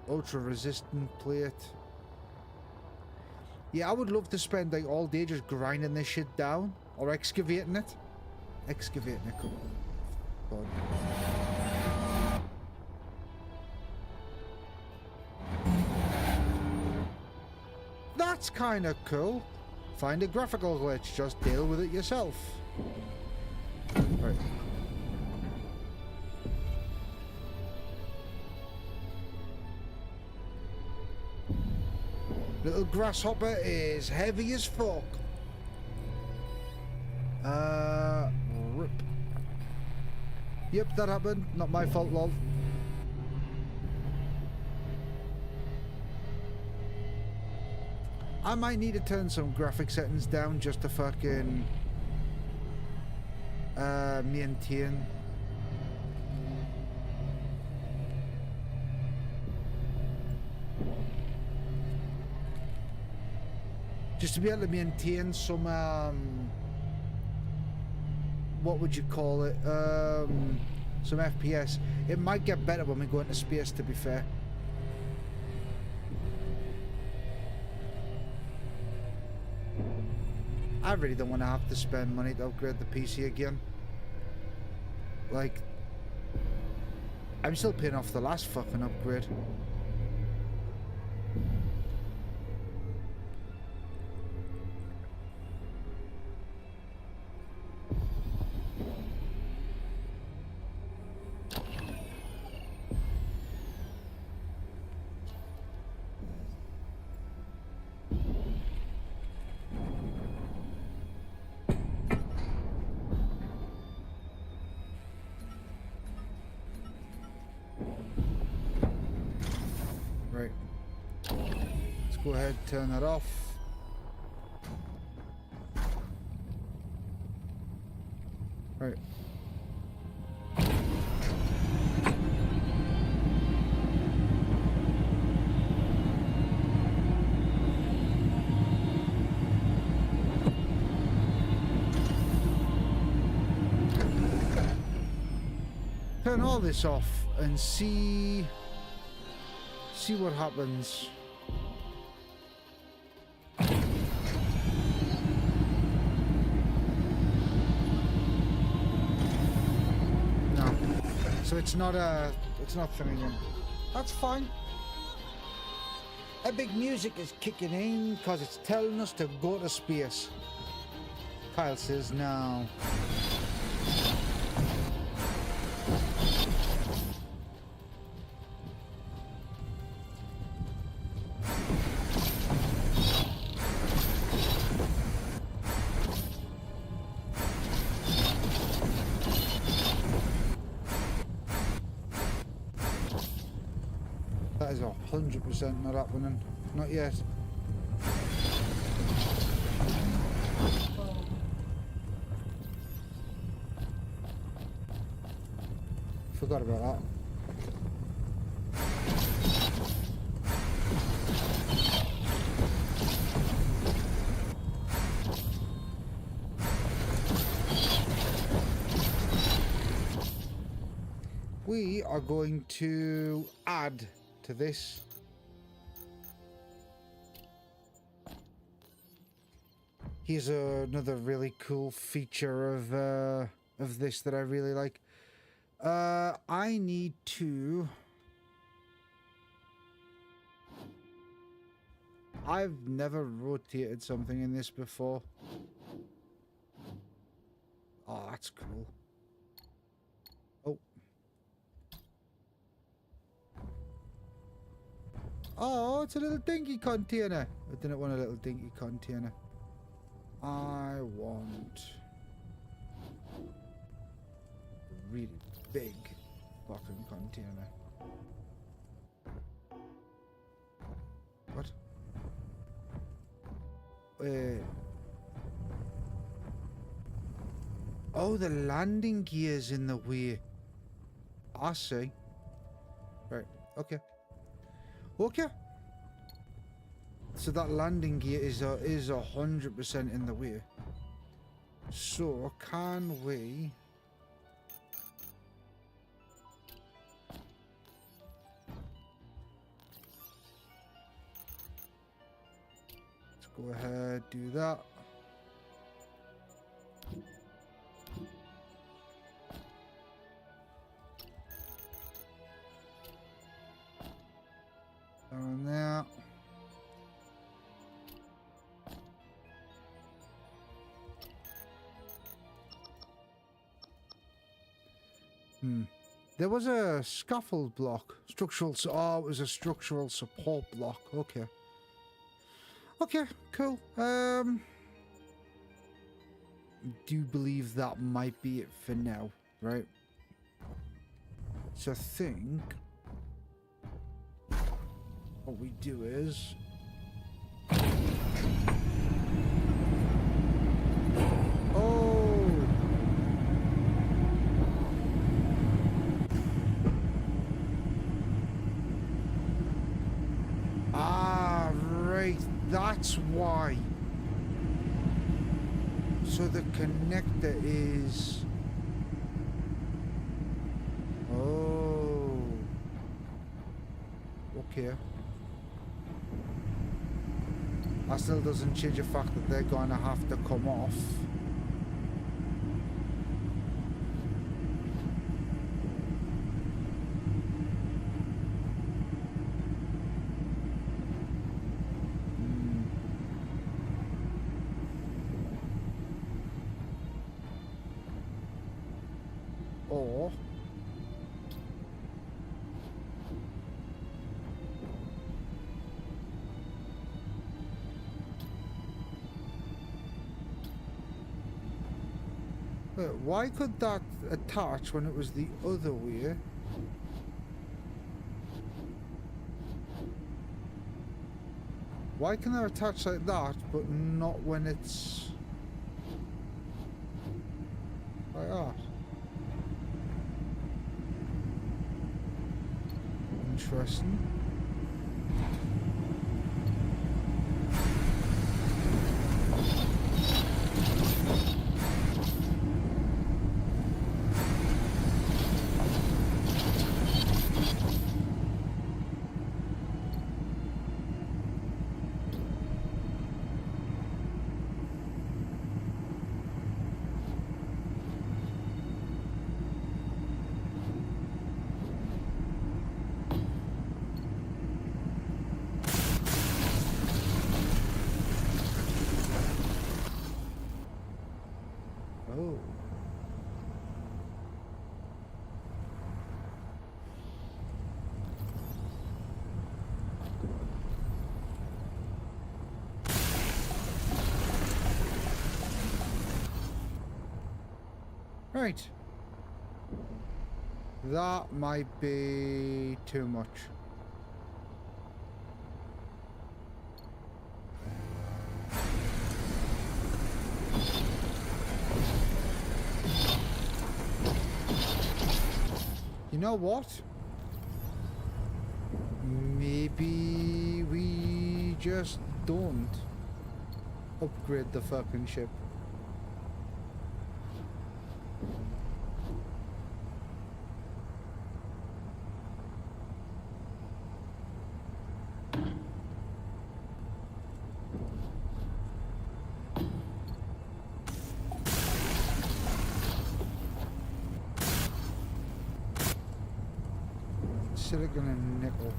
B: ultra resistant plate. Yeah, I would love to spend like all day just grinding this shit down or excavating it. Excavating it, come on. That's kind of cool. Find a graphical glitch, just deal with it yourself. Right. Little grasshopper is heavy as fuck. Rip. Yep, that happened. Not my fault, lol. I might need to turn some graphic settings down just to fucking maintain. Just to be able to maintain some what would you call it? Some FPS. It might get better when we go into space, to be fair. I really don't want to have to spend money to upgrade the PC again. Like, I'm still paying off the last fucking upgrade. Right. Let's go ahead and turn that off. Right. Turn all this off and see what happens. No. So it's not filming. That's fine. Epic music is kicking in because it's telling us to go to space. Kyle says no. That is 100% not happening. Not yet. Forgot about that. We are going to add to this. Here's another really cool feature of this that I really like. I need to. I've never rotated something in this before. Oh, that's cool. Oh. Oh, it's a little dinky container. I didn't want a little dinky container. I want a really big fucking container. What? Oh, the landing gear's in the way. I see. Right, okay. Okay. So that landing gear is 100% in the way. So can we? Let's go ahead, do that. And there. There was a scaffold block. Oh, it was a structural support block. Okay. Okay, cool. Do believe that might be it for now, right? So I think what we do is that's why. So the connector is... Oh. Okay. That still doesn't change the fact that they're gonna have to come off. Or wait, why could that attach when it was the other way? Why can they attach like that but not when it's like that? Interesting. Oh. Right. That might be too much. You know what? Maybe we just don't upgrade the fucking ship. Silicon and nickel.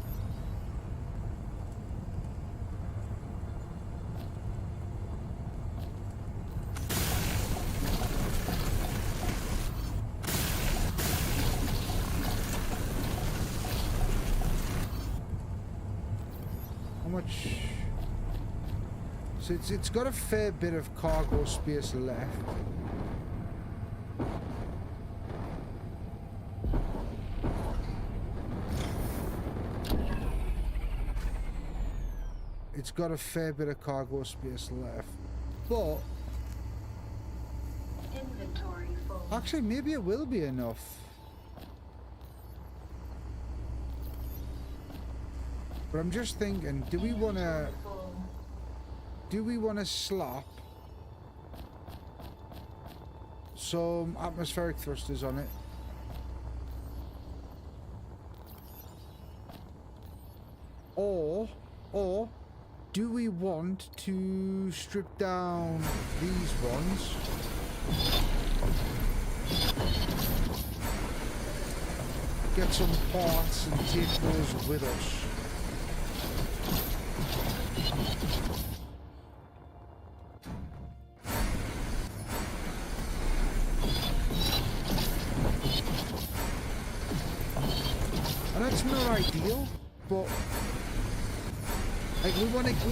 B: How much? So it's got a fair bit of cargo space left. It's got a fair bit of cargo space left, but
E: Inventory full.
B: actually maybe it will be enough. But I'm just thinking, do we want to slap some atmospheric thrusters on it? Or do we want to strip down these ones? Get some parts and take those with us. And that's not ideal, but Like we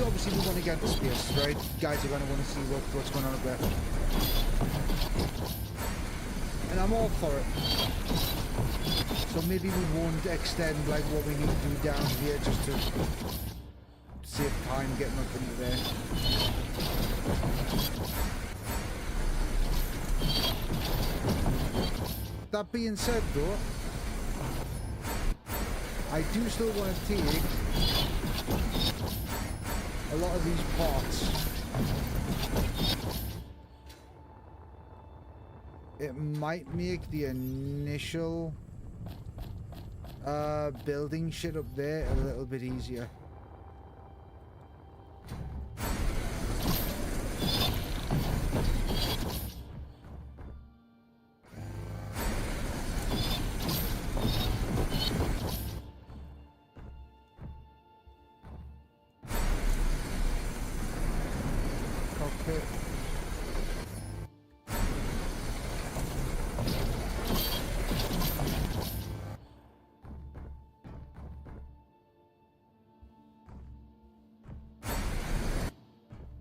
B: obviously want to get to space, right? Guys are gonna want to see what's going on up there. And I'm all for it. So maybe we won't extend like what we need to do down here just to save time getting up into there. That being said though, I do still want to take a lot of these parts. It might make the initial building shit up there a little bit easier. Cockpit.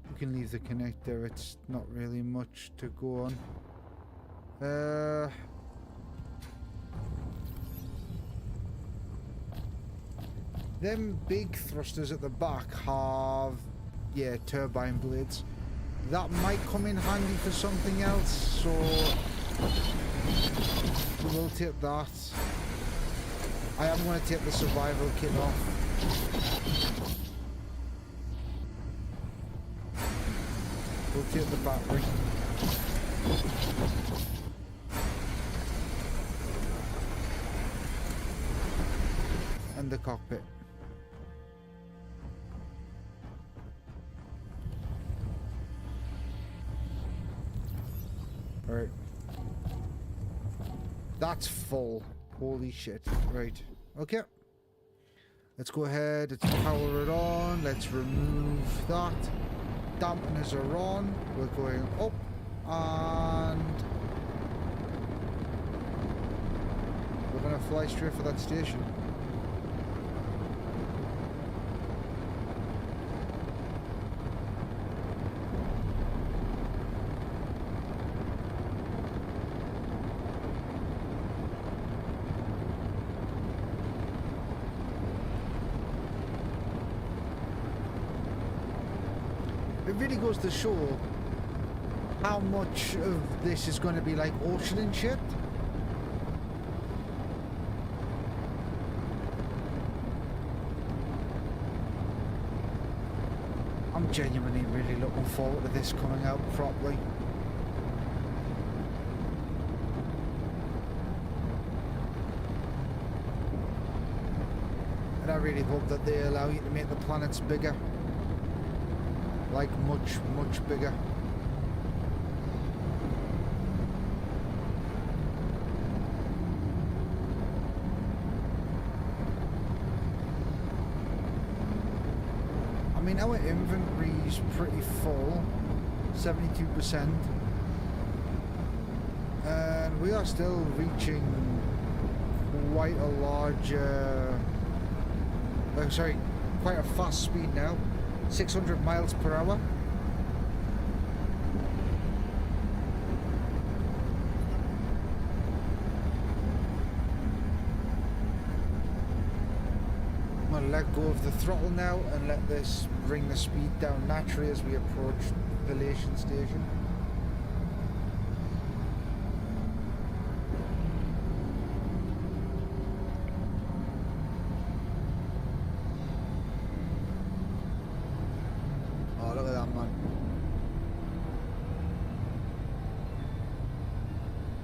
B: We can leave the connector, it's not really much to go on. Them big thrusters at the back have, yeah, turbine blades. That might come in handy for something else, so we will take that. I am going to take the survival kit off. We'll take the battery. And the cockpit. Alright. That's full. Holy shit. Right. Okay. Let's go ahead. Let's power it on. Let's remove that. Dampeners are on. We're going up. And we're going to fly straight for that station. It really goes to show how much of this is going to be like ocean and shit. I'm genuinely really looking forward to this coming out properly. And I really hope that they allow you to make the planets bigger. Like much, much bigger. I mean, our inventory is pretty full, 72%, and we are still reaching quite a large, quite a fast speed now. 600 miles per hour. I'm going to let go of the throttle now and let this bring the speed down naturally as we approach the Velation station.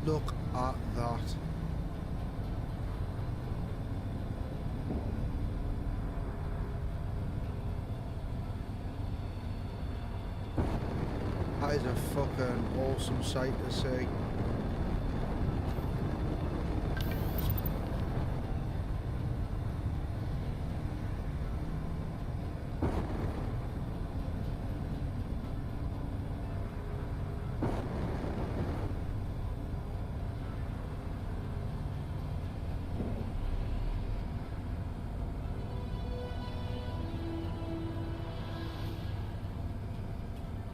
B: Look at that. That is a fucking awesome sight to see.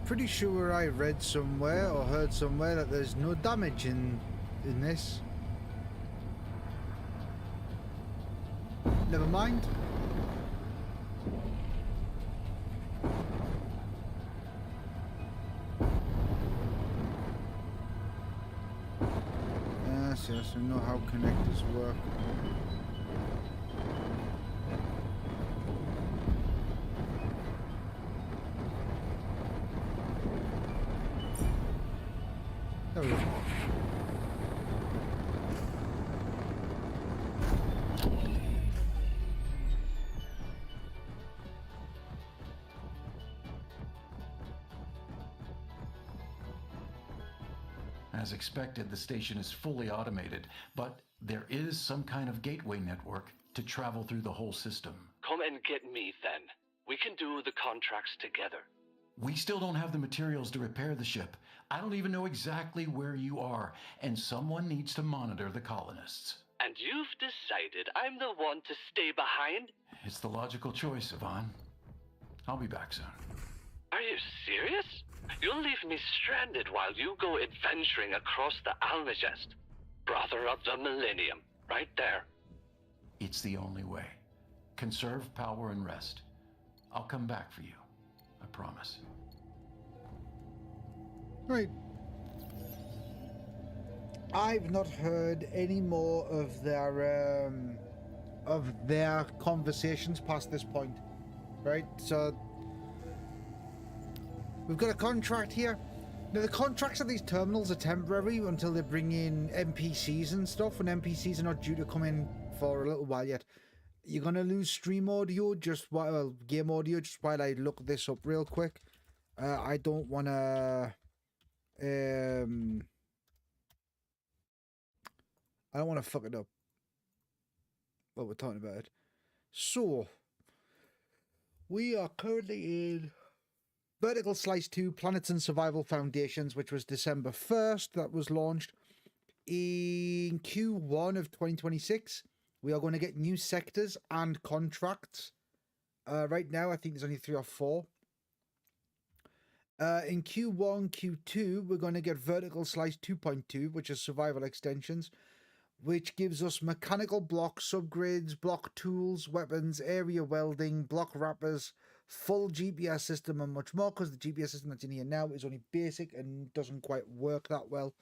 B: pretty sure I read somewhere or heard somewhere that there's no damage in this. Never mind. Yes, we know how connectors work. There we go.
F: As expected, the station is fully automated, but there is some kind of gateway network to travel through the whole system.
C: Come and get me then. We can do the contracts together.
F: We still don't have the materials to repair the ship. I don't even know exactly where you are, and someone needs to monitor the colonists.
C: And you've decided I'm the one to stay behind?
F: It's the logical choice, Yvonne. I'll be back soon.
C: Are you serious? You'll leave me stranded while you go adventuring across the Almagest. Brother of the Millennium, right there.
F: It's the only way. Conserve power and rest. I'll come back for you. I promise.
B: Right. I've not heard any more of their conversations past this point. Right? So we've got a contract here. Now the contracts of these terminals are temporary until they bring in NPCs and stuff, and NPCs are not due to come in for a little while yet. You're gonna lose stream audio just while game audio just while I look this up real quick. I don't wanna I don't wanna fuck it up while we're talking about it. So we are currently in Vertical Slice 2 Planets and Survival Foundations, which was December 1st. That was launched in Q1 of 2026. We are going to get new sectors and contracts. Right now, I think there's only 3 or 4. In Q1, Q2, we're going to get Vertical Slice 2.2, which is survival extensions, which gives us mechanical blocks, subgrades, block tools, weapons, area welding, block wrappers, full GPS system, and much more, because the GPS system that's in here now is only basic and doesn't quite work that well.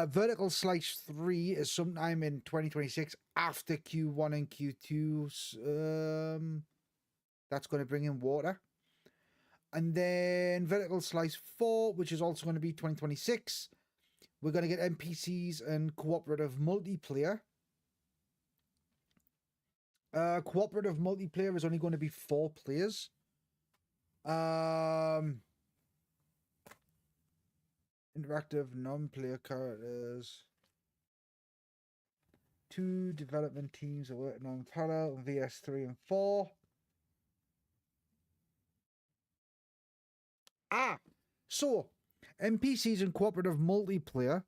B: Vertical Slice 3 is sometime in 2026 after Q1 and Q2. That's going to bring in water. And then Vertical Slice 4, which is also going to be 2026. We're going to get NPCs and cooperative multiplayer. Cooperative multiplayer is only going to be 4 players. Interactive non-player characters. 2 development teams are working on parallel, VS3 and 4. So NPCs and cooperative multiplayer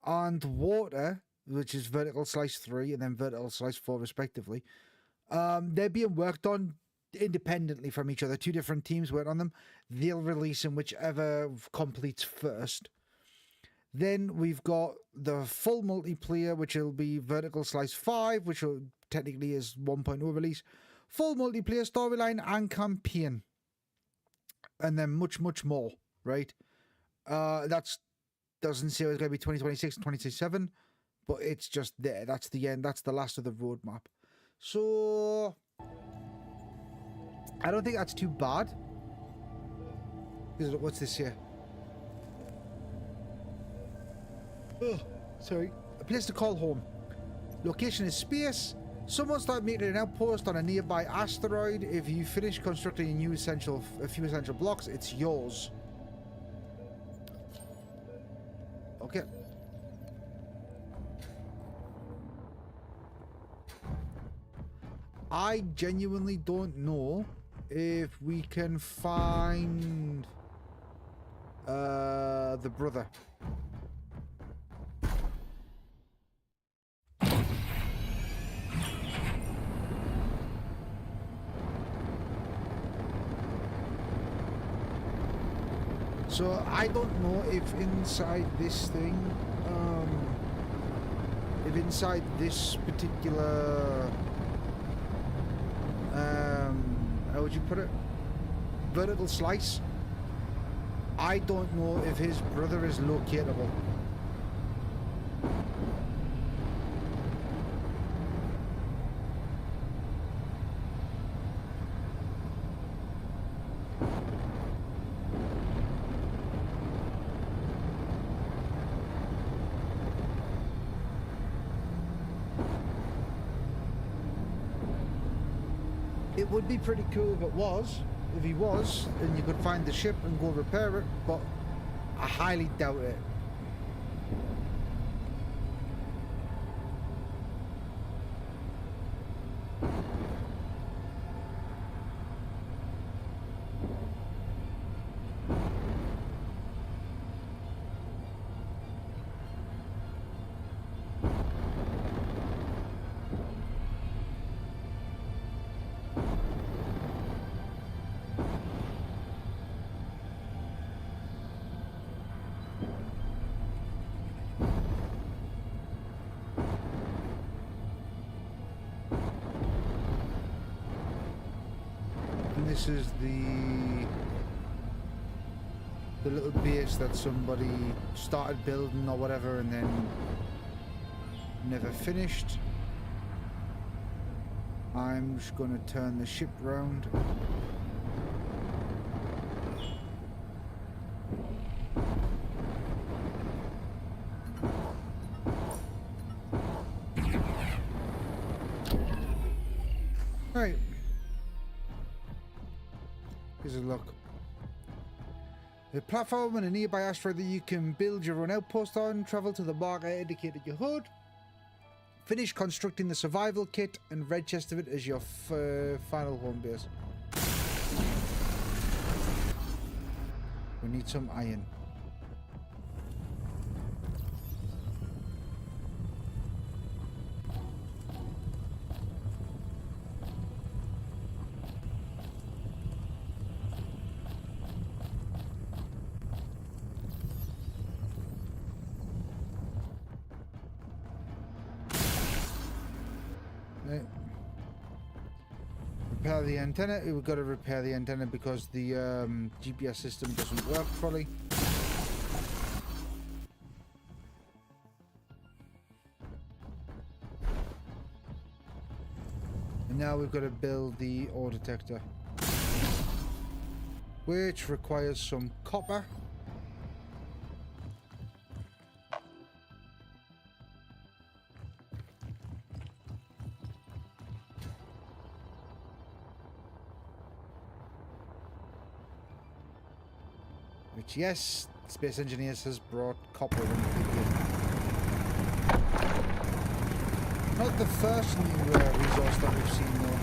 B: and water, which is Vertical Slice 3 and then Vertical Slice 4 respectively. They're being worked on independently from each other. 2 different teams work on them. They'll release them whichever completes first. Then we've got the full multiplayer, which will be Vertical Slice 5, which will technically is 1.0 release. Full multiplayer storyline and campaign. And then much, much more, right? That's doesn't say it's going to be 2026 and 2027, but it's just there. That's the end. That's the last of the roadmap. So I don't think that's too bad. What's this here? Oh, sorry. A place to call home. Location is space. Someone started making an outpost on a nearby asteroid. If you finish constructing a few essential blocks, it's yours. Okay. I genuinely don't know if we can find the brother. I don't know if inside this thing, if inside this particular, how would you put it? Vertical slice. I don't know if his brother is locatable. It would be pretty cool if it was, if he was, and you could find the ship and go repair it, but I highly doubt it. This is the little base that somebody started building or whatever and then never finished. I'm just going to turn the ship round. Right. Here's a look. A platform and a nearby asteroid that you can build your own outpost on. Travel to the marker indicated your HUD. Finish constructing the survival kit and red chest of it as your final home base. We need some iron. Repair the antenna. We've got to repair the antenna because the GPS system doesn't work fully. And now we've got to build the ore detector, which requires some copper. Which, yes, Space Engineers has brought copper into the game. Not the first new resource that we've seen though.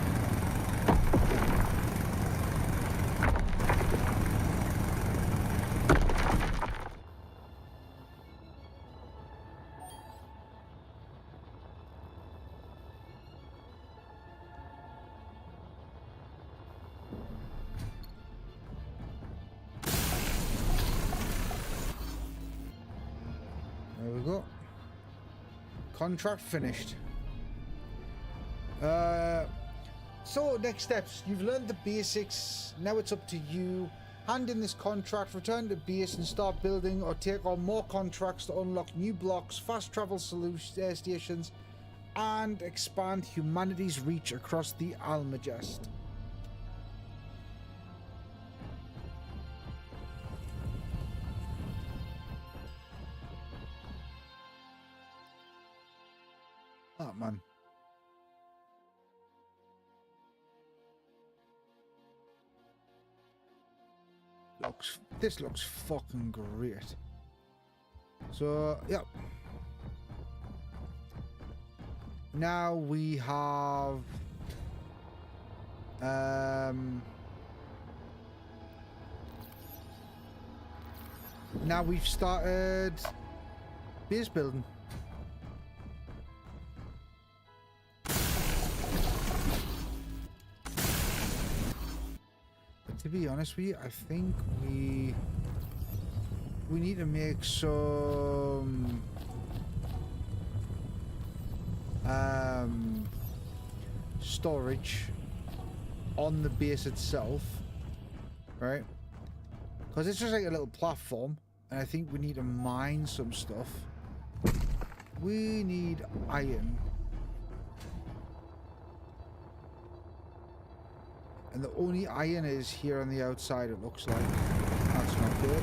B: There we go. Contract finished. So next steps. You've learned the basics. Now it's up to you. Hand in this contract, return to base and start building or take on more contracts to unlock new blocks, fast travel stations, and expand humanity's reach across the Almagest. Oh man. This looks fucking great. So, yep. Now we have now we've started base building. To be honest with you, I think we we need to make some storage on the base itself, right? Because it's just like a little platform, and I think we need to mine some stuff. We need iron. And the only iron is here on the outside, it looks like. That's not good.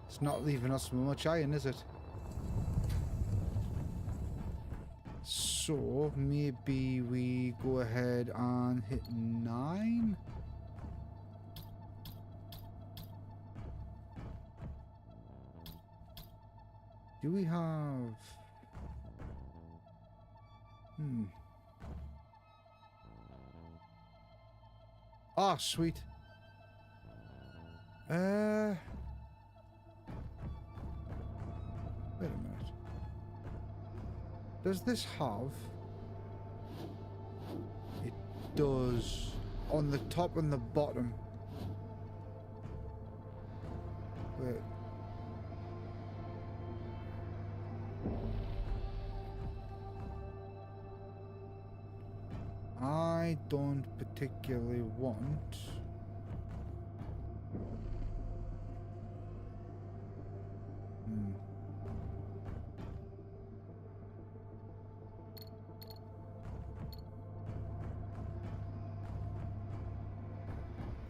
B: It's not leaving us much iron, is it? So maybe we go ahead and hit 9. Do we have... Ah, sweet. Wait a minute. Does this have... It does. On the top and the bottom. Wait. I don't particularly want...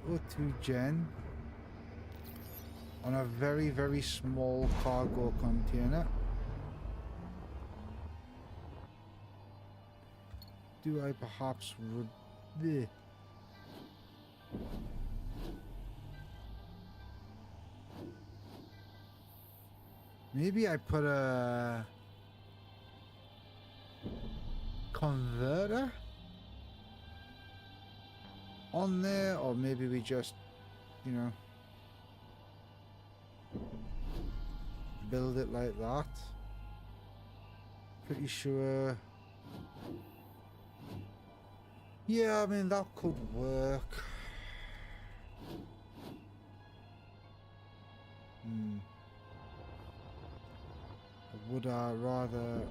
B: O2 gen on a very, very small cargo container. Do I perhaps would... Maybe I put a converter on there, or maybe we just, you know, build it like that. Pretty sure. Yeah, I mean, that could work. Would I rather...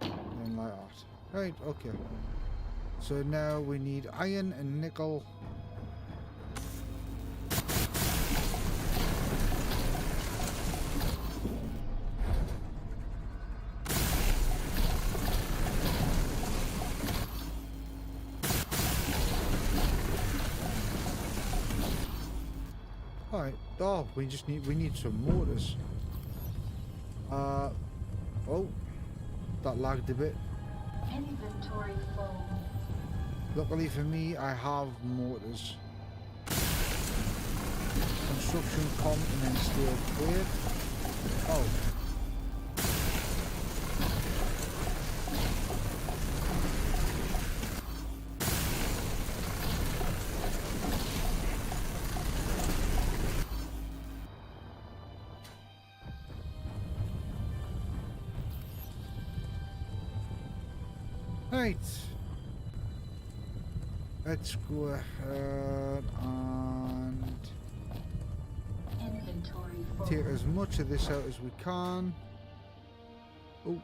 B: And like that. Right, okay. So now we need iron and nickel. Alright. Oh, we need some motors. Oh, that lagged a bit.
E: Inventory full.
B: Luckily for me, I have motors. Construction comp and then steel plate. Oh. Right. Let's go ahead and
E: Inventory full.
B: take as much of this out as we can. Oh.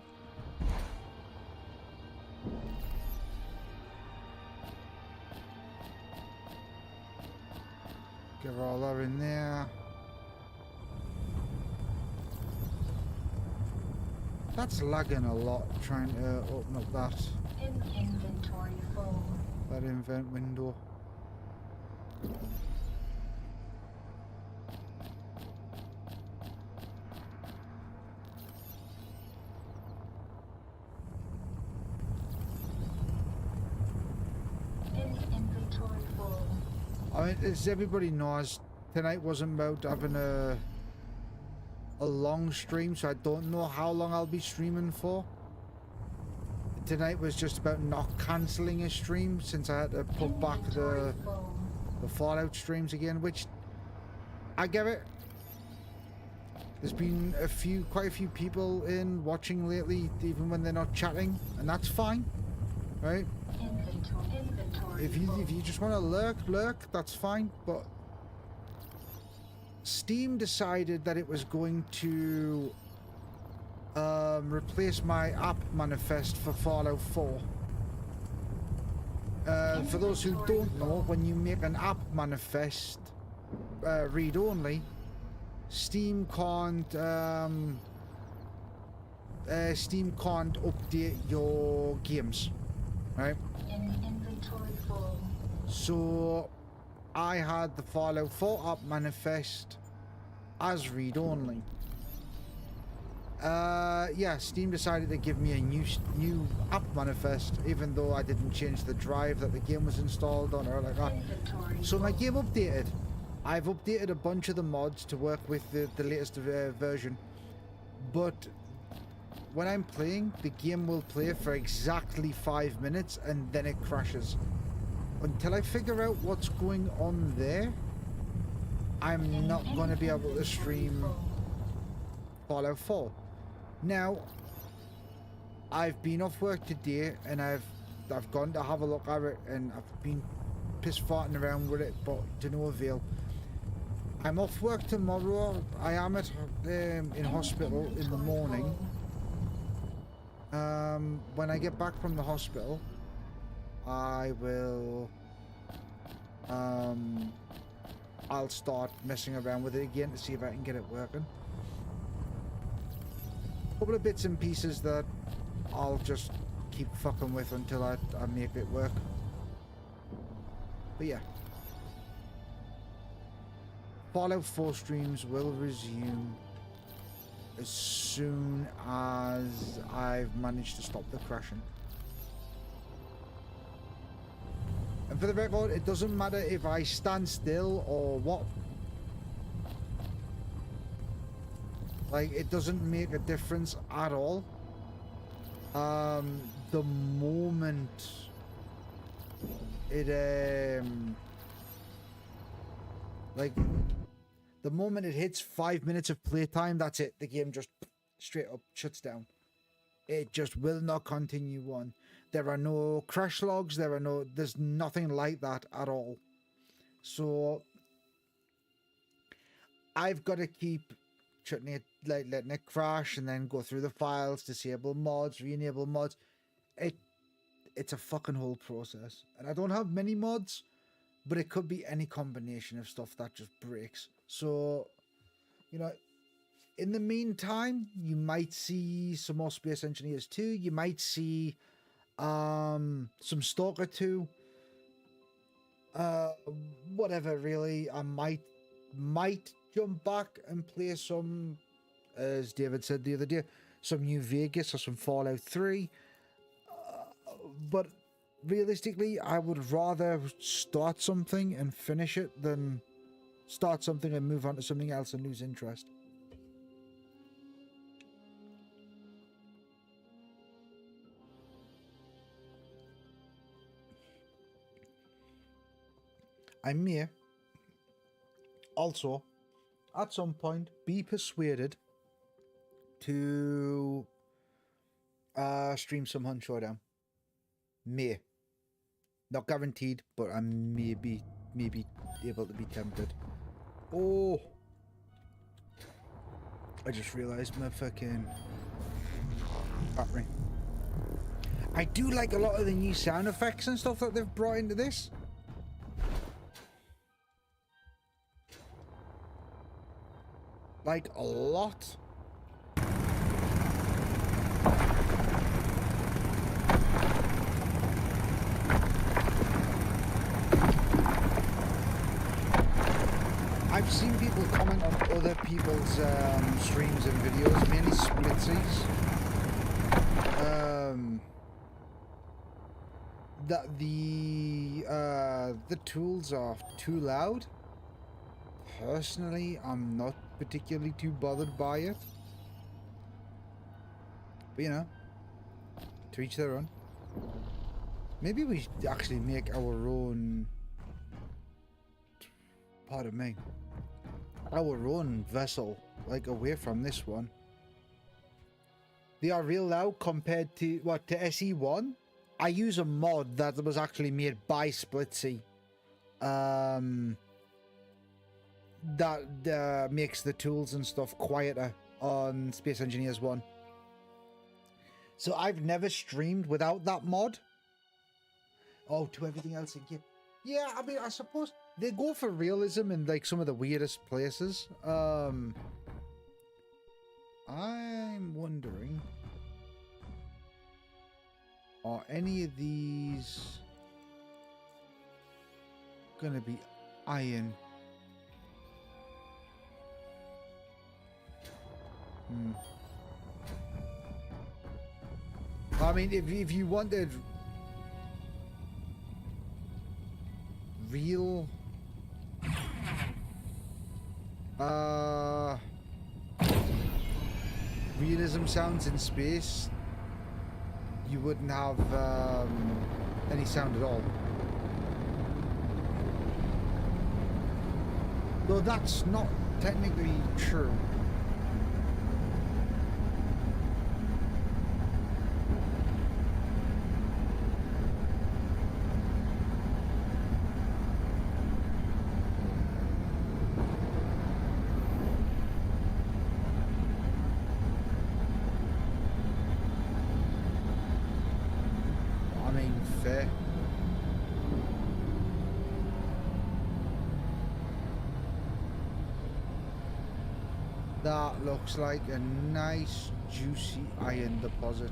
B: Get all that in there. That's lagging a lot trying to open up that
E: Inventory full.
B: invent window.
E: Inventory full.
B: I mean, as everybody knows, tonight wasn't about having a long stream, so I don't know how long I'll be streaming for. Tonight was just about not cancelling a stream since I had to put back the Fallout streams again, which I get it. There's been quite a few people in watching lately, even when they're not chatting, and that's fine, right? If you just want to lurk, that's fine. But Steam decided that it was going to replace my app manifest for Fallout 4. For those who don't know, when you make an app manifest read-only, Steam can't update your games, right?
E: Inventory full.
B: So I had the Fallout 4 app manifest as read-only. Yeah, Steam decided to give me a new app manifest, even though I didn't change the drive that the game was installed on or like that. So my game updated. I've updated a bunch of the mods to work with the latest version, but when I'm playing, the game will play for exactly 5 minutes and then it crashes. Until I figure out what's going on there, I'm not going to be able to stream Fallout 4. Now, I've been off work today and I've gone to have a look at it and I've been piss farting around with it, but to no avail. I'm off work tomorrow. I am at in hospital in the morning. When I get back from the hospital, I will I'll start messing around with it again to see if I can get it working. A couple of bits and pieces that I'll just keep fucking with until I make it work. But yeah, Fallout 4 streams will resume as soon as I've managed to stop the crashing. And for the record, it doesn't matter if I stand still or what. Like, it doesn't make a difference at all. The moment it like the moment it hits 5 minutes of playtime, that's it. The game just straight up shuts down. It just will not continue on. There are no crash logs. There's nothing like that at all. So I've got to keep shutting it, like letting it crash, and then go through the files, disable mods, re-enable mods. It's a fucking whole process, and I don't have many mods, but it could be any combination of stuff that just breaks. So, you know, in the meantime, you might see some more Space Engineers 2. You might see some Stalker 2. Whatever, really. I might jump back and play some, as David said the other day, some New Vegas or some Fallout 3. But realistically, I would rather start something and finish it than start something and move on to something else and lose interest. I may also, at some point, be persuaded to stream some Hunt Showdown. May. Not guaranteed, but I may be able to be tempted. Oh! I just realised my fucking battery. I do like a lot of the new sound effects and stuff that they've brought into this. Like, a lot. I've seen people comment on other people's streams and videos, mainly splitsies, that the tools are too loud. Personally, I'm not particularly too bothered by it. But you know, to each their own. Maybe we should actually make our own, pardon me, our own vessel, like away from this one. They are real loud compared to, what, to SE1? I use a mod that was actually made by Splitsy. That makes the tools and stuff quieter on Space Engineers 1. So I've never streamed without that mod. Oh, to everything else in game. Yeah, I mean, I suppose they go for realism in like some of the weirdest places. I'm wondering, are any of these gonna be iron? I mean, if you wanted real realism sounds in space, you wouldn't have any sound at all. Though that's not technically true. That looks like a nice juicy iron deposit.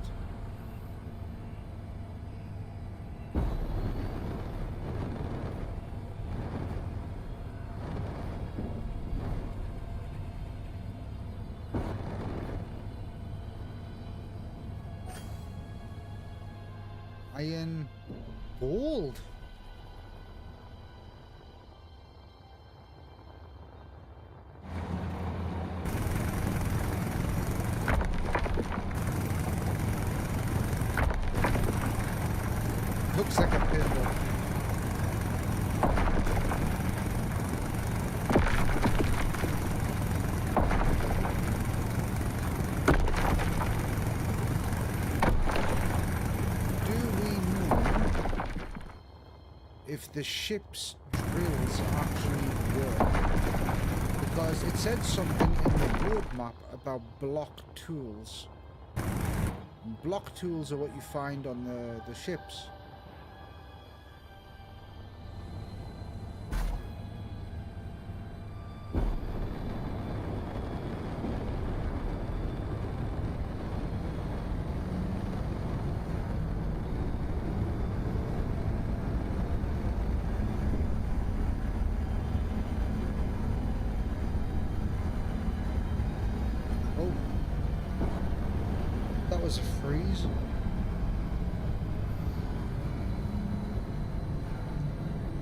B: Iron gold. Looks like a pistol. Do we know if the ship's drills actually work? Because it said something in the roadmap about block tools. And block tools are what you find on the ships.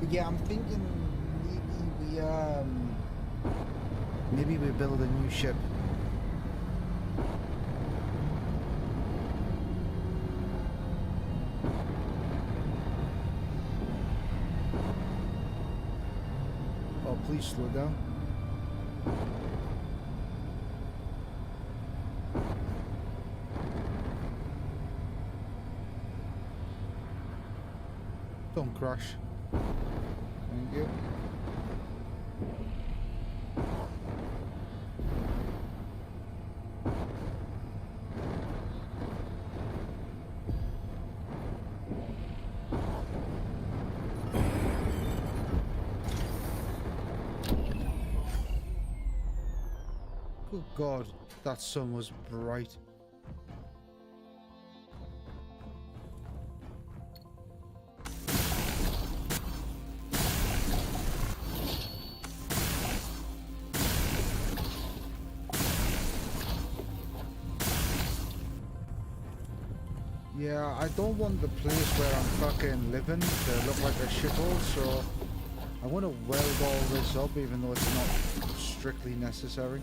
B: But yeah, I'm thinking maybe we build a new ship. Oh, please slow down. Don't crash. Thank you. Good God, that sun was bright. Yeah, I don't want the place where I'm fucking living to look like a shithole, so I want to weld all this up even though it's not strictly necessary.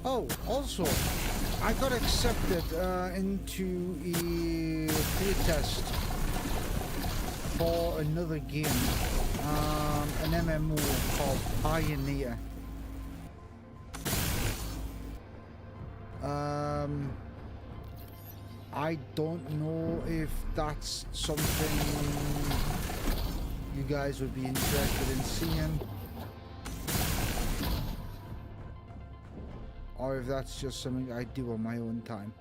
B: Oh, also, I got accepted into a playtest for another game, an MMO called Pioneer. I don't know if that's something you guys would be interested in seeing, or if that's just something I do on my own time.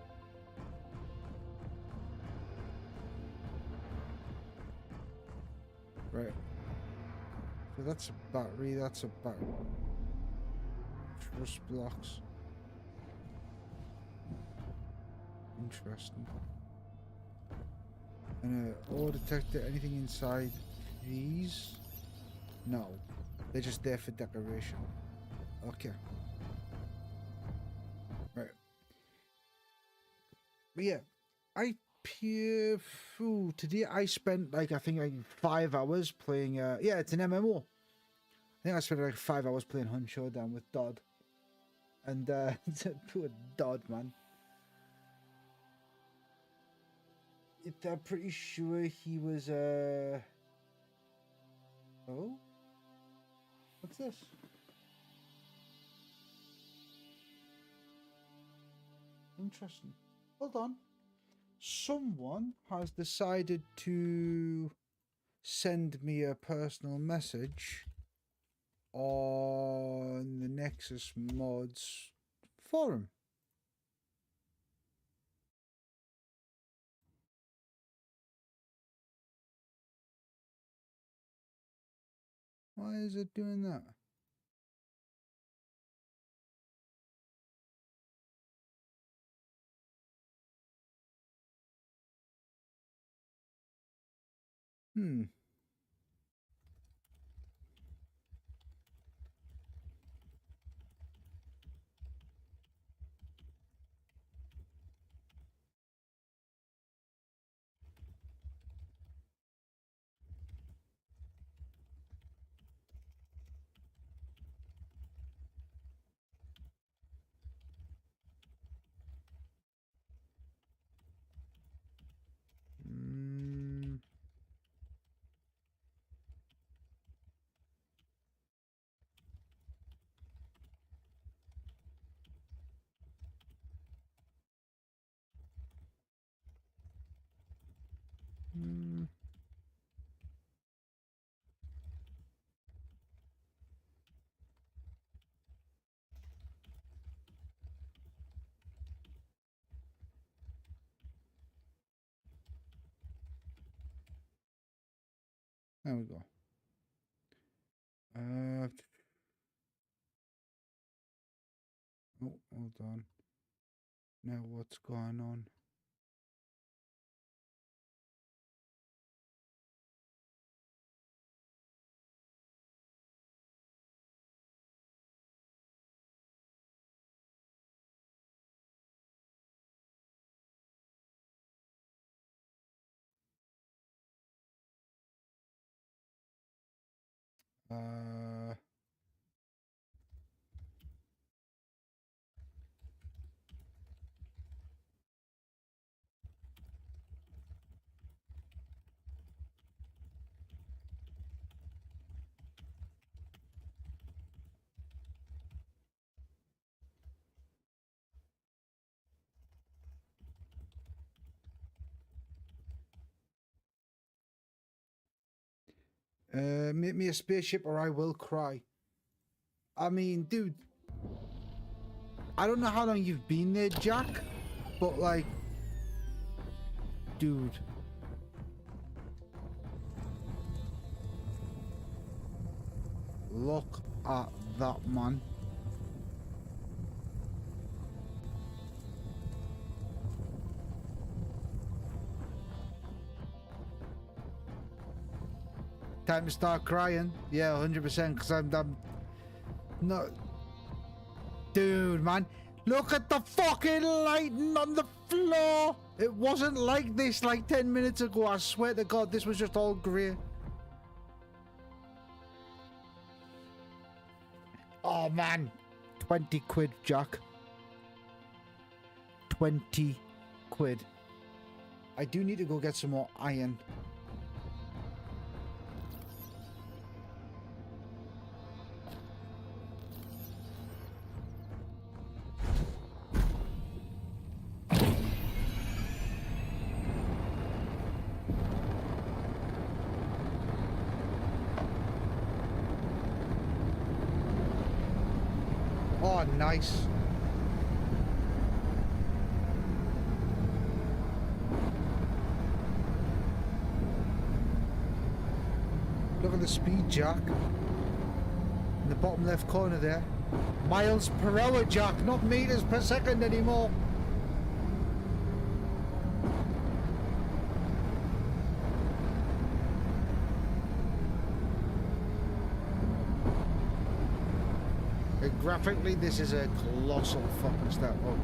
B: Right. So that's a battery, that's a battery. Truss blocks. Interesting. And ore detector, anything inside these? No. They're just there for decoration. Okay. Right. But yeah, today I spent like I think like 5 hours playing yeah, it's an MMO. I think I spent like 5 hours playing Hunt Showdown with Dodd. And poor Dodd, man. I'm pretty sure he was oh? What's this? Interesting. Hold on. Someone has decided to send me a personal message on the Nexus Mods forum. Why is it doing that? Hmm. There we go. Oh, hold on. Now what's going on? Make me a spaceship or I will cry. I mean, dude, I don't know how long you've been there, Jack, but like, dude. Look at that, man. Time to start crying. Yeah, 100%, because I'm not... Dude, man. Look at the fucking lighting on the floor. It wasn't like this like 10 minutes ago. I swear to God, this was just all grey. Oh, man. 20 quid, Jack. 20 quid. I do need to go get some more iron. Oh, nice. Look at the speed, Jack. In the bottom left corner there. Miles per hour, Jack, not meters per second anymore. Graphically, this is a colossal fucking step up.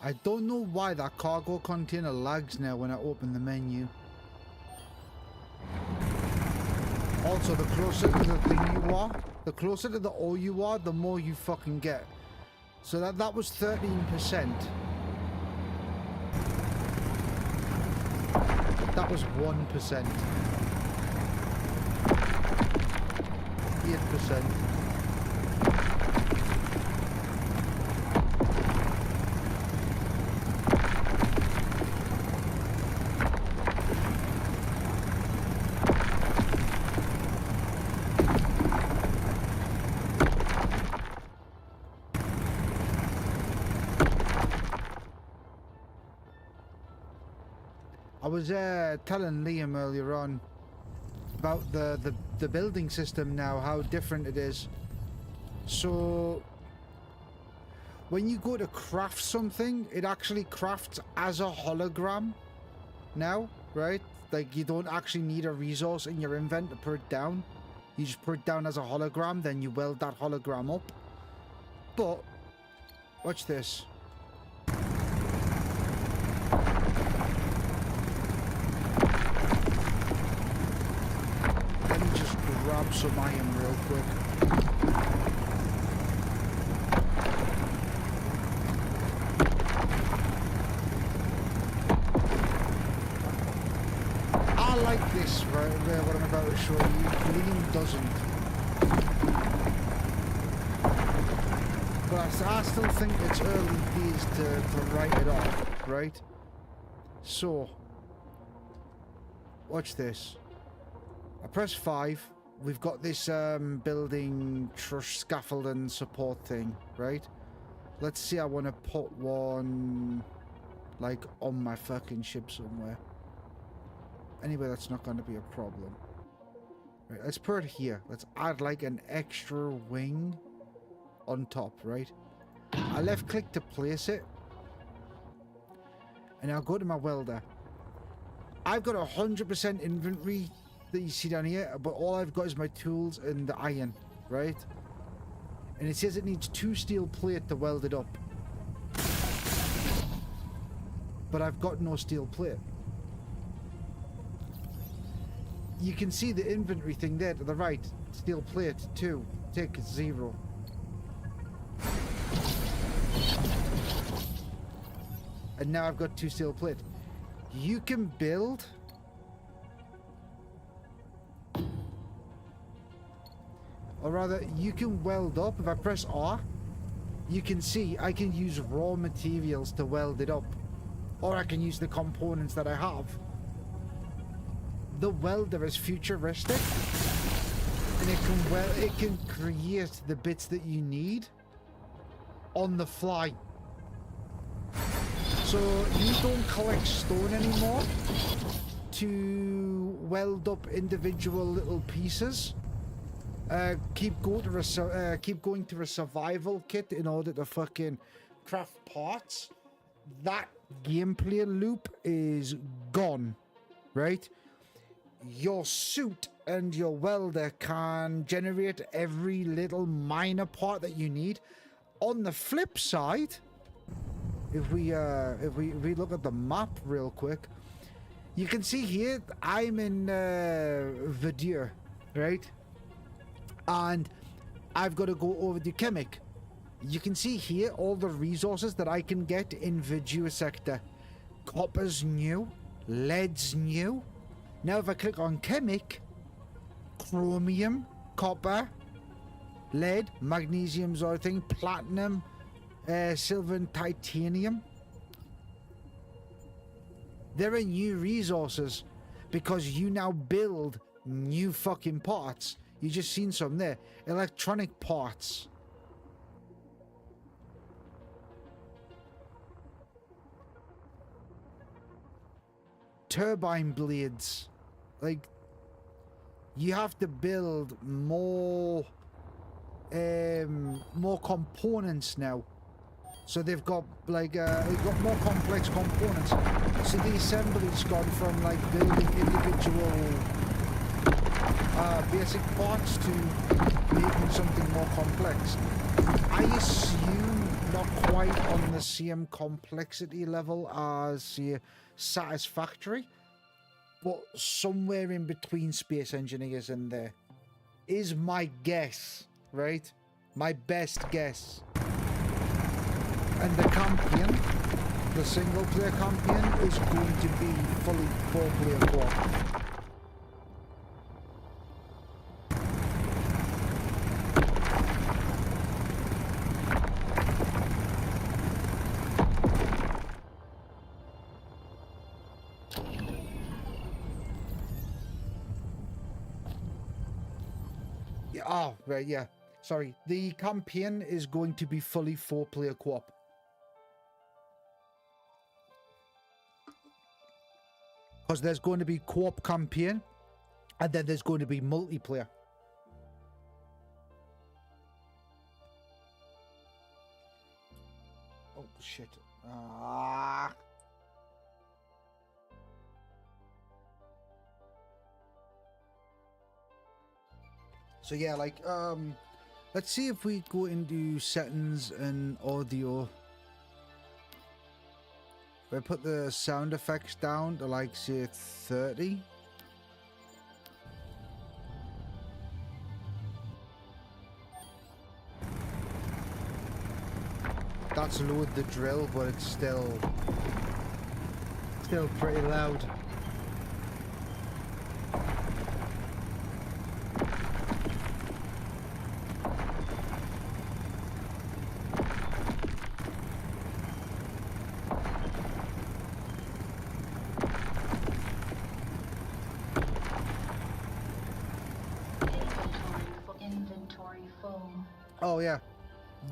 B: I don't know why that cargo container lags now when I open the menu. Also, the closer to the thing you are, the closer to the O you are, the more you fucking get. So that was 13%. That was 1%. 8%. I was telling Liam earlier on, about the building system now, how different it is. So when you go to craft something, it actually crafts as a hologram now, right? Like, you don't actually need a resource in your invent to put it down. You just put it down as a hologram, then you weld that hologram up. But watch this. Let me just grab some iron real quick. I like this, right, what I'm about to show you. Liam doesn't. But I still think it's early days to write it off, right? So, watch this. I press 5. We've got this building truss scaffolding support thing, right? Let's see, I want to put one, like, on my fucking ship somewhere. Anyway, that's not going to be a problem. Right, let's put it here. Let's add like an extra wing on top, right? I left click to place it. And I'll go to my welder. I've got 100% inventory that you see down here, but all I've got is my tools and the iron, right? And it says it needs 2 steel plate to weld it up. But I've got no steel plate. You can see the inventory thing there to the right. Steel plate 2. Take 0. And now I've got 2 steel plate. You can build. Or rather, you can weld up. If I press R, you can see I can use raw materials to weld it up. Or I can use the components that I have. The welder is futuristic, and it can create the bits that you need on the fly. So you don't collect stone anymore to weld up individual little pieces. Keep going to a survival kit in order to fucking craft parts. That gameplay loop is gone, right? Your suit and your welder can generate every little minor part that you need. On the flip side, if we look at the map real quick, you can see here I'm in VENTUS, right? And I've got to go over to Chemic. You can see here all the resources that I can get in VENTUS sector. Copper's new, lead's new. Now if I click on Chemic, chromium, copper, lead, magnesium sort of thing, platinum, silver and titanium. There are new resources because you now build new fucking parts. You just seen some there. Electronic parts. Turbine blades. Like, you have to build more components now. So they've got like they've got more complex components. So the assembly's gone from like building individual basic parts to making something more complex. I assume not quite on the same complexity level as Satisfactory, but somewhere in between Space Engineers and there is my guess, right? My best guess. And the campaign, the single player campaign, is going to be fully 4-player co-op. Oh, right, yeah. Sorry. The campaign is going to be fully 4-player co-op. Because there's going to be co-op campaign And then there's going to be multiplayer. Oh, shit. Ah. So yeah, like, let's see if we go into settings and audio. We put the sound effects down to like say 30. That's lowered the drill, but it's still pretty loud.
E: Inventory full.
B: Oh yeah,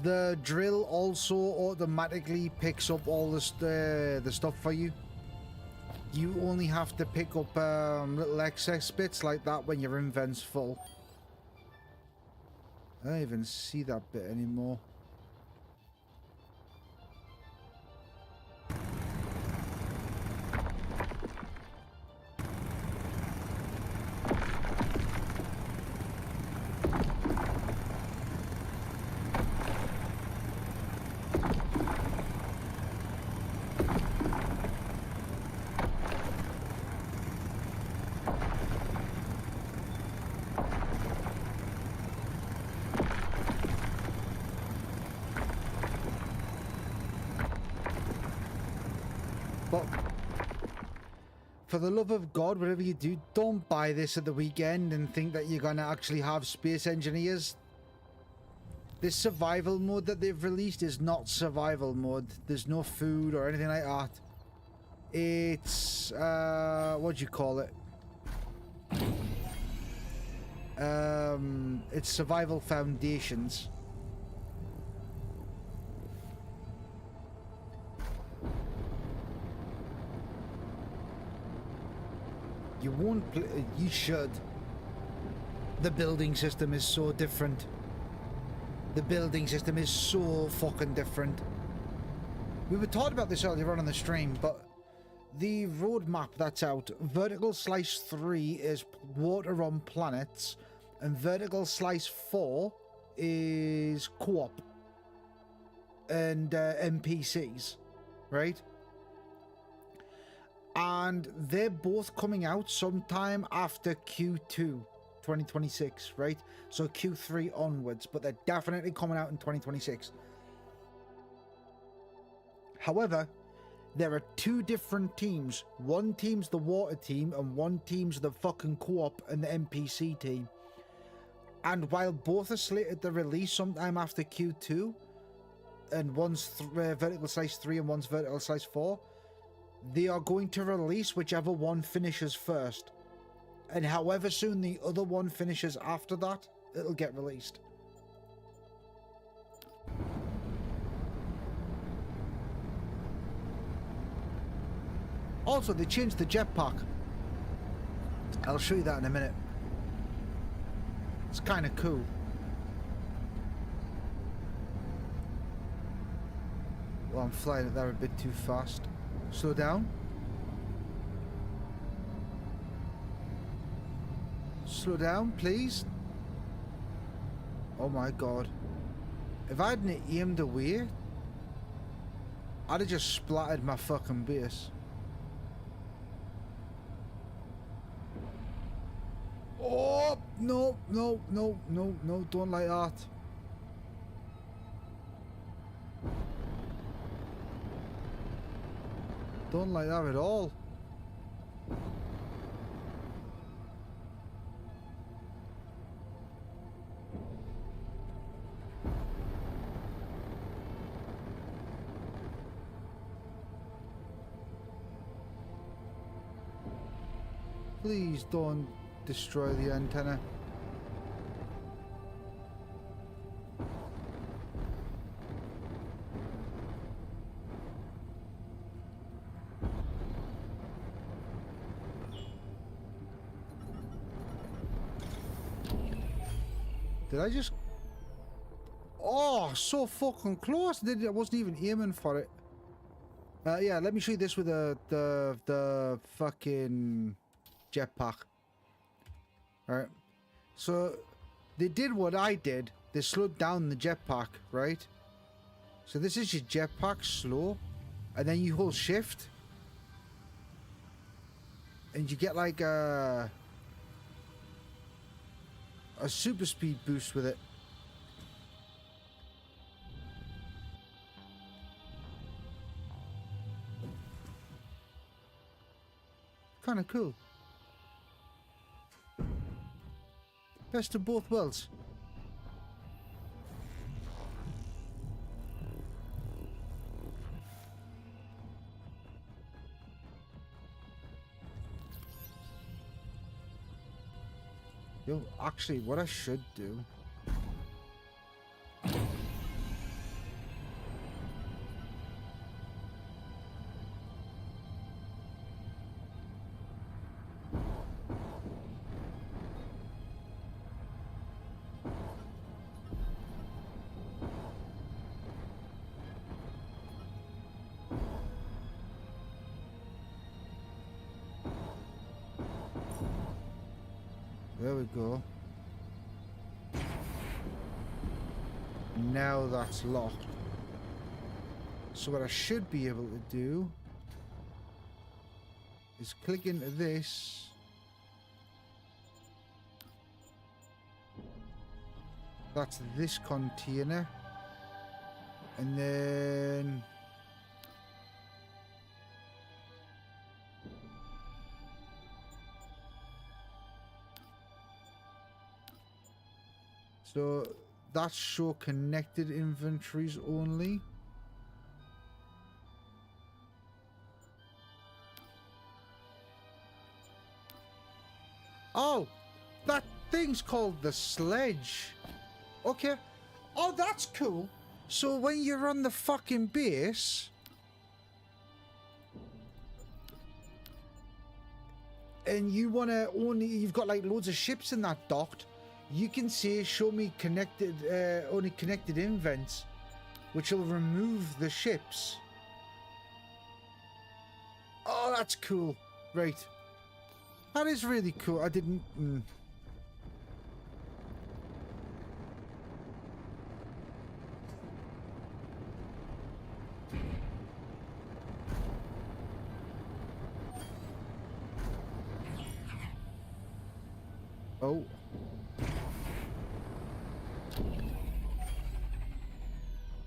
B: the drill also automatically picks up all the stuff for you. You only have to pick up little excess bits like that when your invent's full. I don't even see that bit anymore. But for the love of God, whatever you do, don't buy this at the weekend and think that you're gonna actually have space engineers. This survival mode that they've released is not survival mode. There's no food or anything like that. It's what do you call it? It's survival foundations. You won't you should. The building system is so different. The building system is so fucking different. We were talking about this earlier on the stream, but the roadmap that's out, Vertical Slice 3 is water on planets, and Vertical Slice 4 is co-op and NPCs, right? And they're both coming out sometime after Q2 2026, right? So Q3 onwards, but they're definitely coming out in 2026. However, there are two different teams. One team's the water team and one team's the fucking co-op and the NPC team. And while both are slated to release sometime after Q2, and one's Vertical Slice 3 and one's Vertical Slice 4, they are going to release whichever one finishes first. And however soon the other one finishes after that, it'll get released. Also, they changed the jetpack. I'll show you that in a minute. It's kind of cool. Well, I'm flying it there a bit too fast. Slow down. Slow down, please. Oh my god. If I hadn't aimed away, I'd have just splattered my fucking base. Oh, no, no, no, no, no, don't like that. Don't like that at all. Please don't destroy the antenna. Did I just... Oh, so fucking close. I wasn't even aiming for it. Yeah, let me show you this with the fucking jetpack. Alright. So, they did what I did. They slowed down the jetpack, right? So this is your jetpack, slow. And then you hold shift. And you get like a super speed boost with it. Kind of cool. Best of both worlds. Yo, actually, what I should do... There we go. Now that's locked. So what I should be able to do is click into this. That's this container. And then... So that's show connected inventories only. Oh, that thing's called the sledge. Okay. Oh, that's cool. So when you're on the fucking base and you wanna only, you've got like loads of ships in that docked, you can say show me connected, only connected invents, which will remove the ships. Oh, that's cool. Right. That is really cool. I didn't... Oh.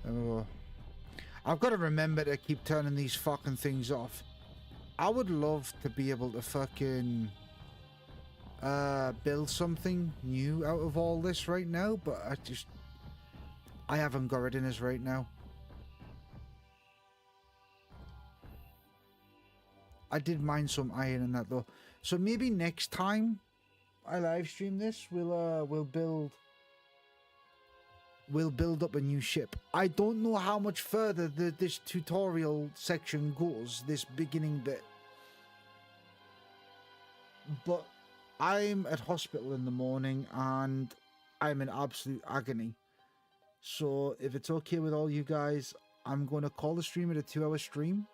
B: Oh. I've got to remember to keep turning these fucking things off. I would love to be able to fucking build something new out of all this right now, but I haven't got it in us right now. I did mine some iron in that though, so maybe next time I live stream this, we'll build up a new ship. I don't know how much further this tutorial section goes, this beginning bit. But I'm at hospital in the morning and I'm in absolute agony. So if it's okay with all you guys, I'm going to call the stream at a 2-hour stream.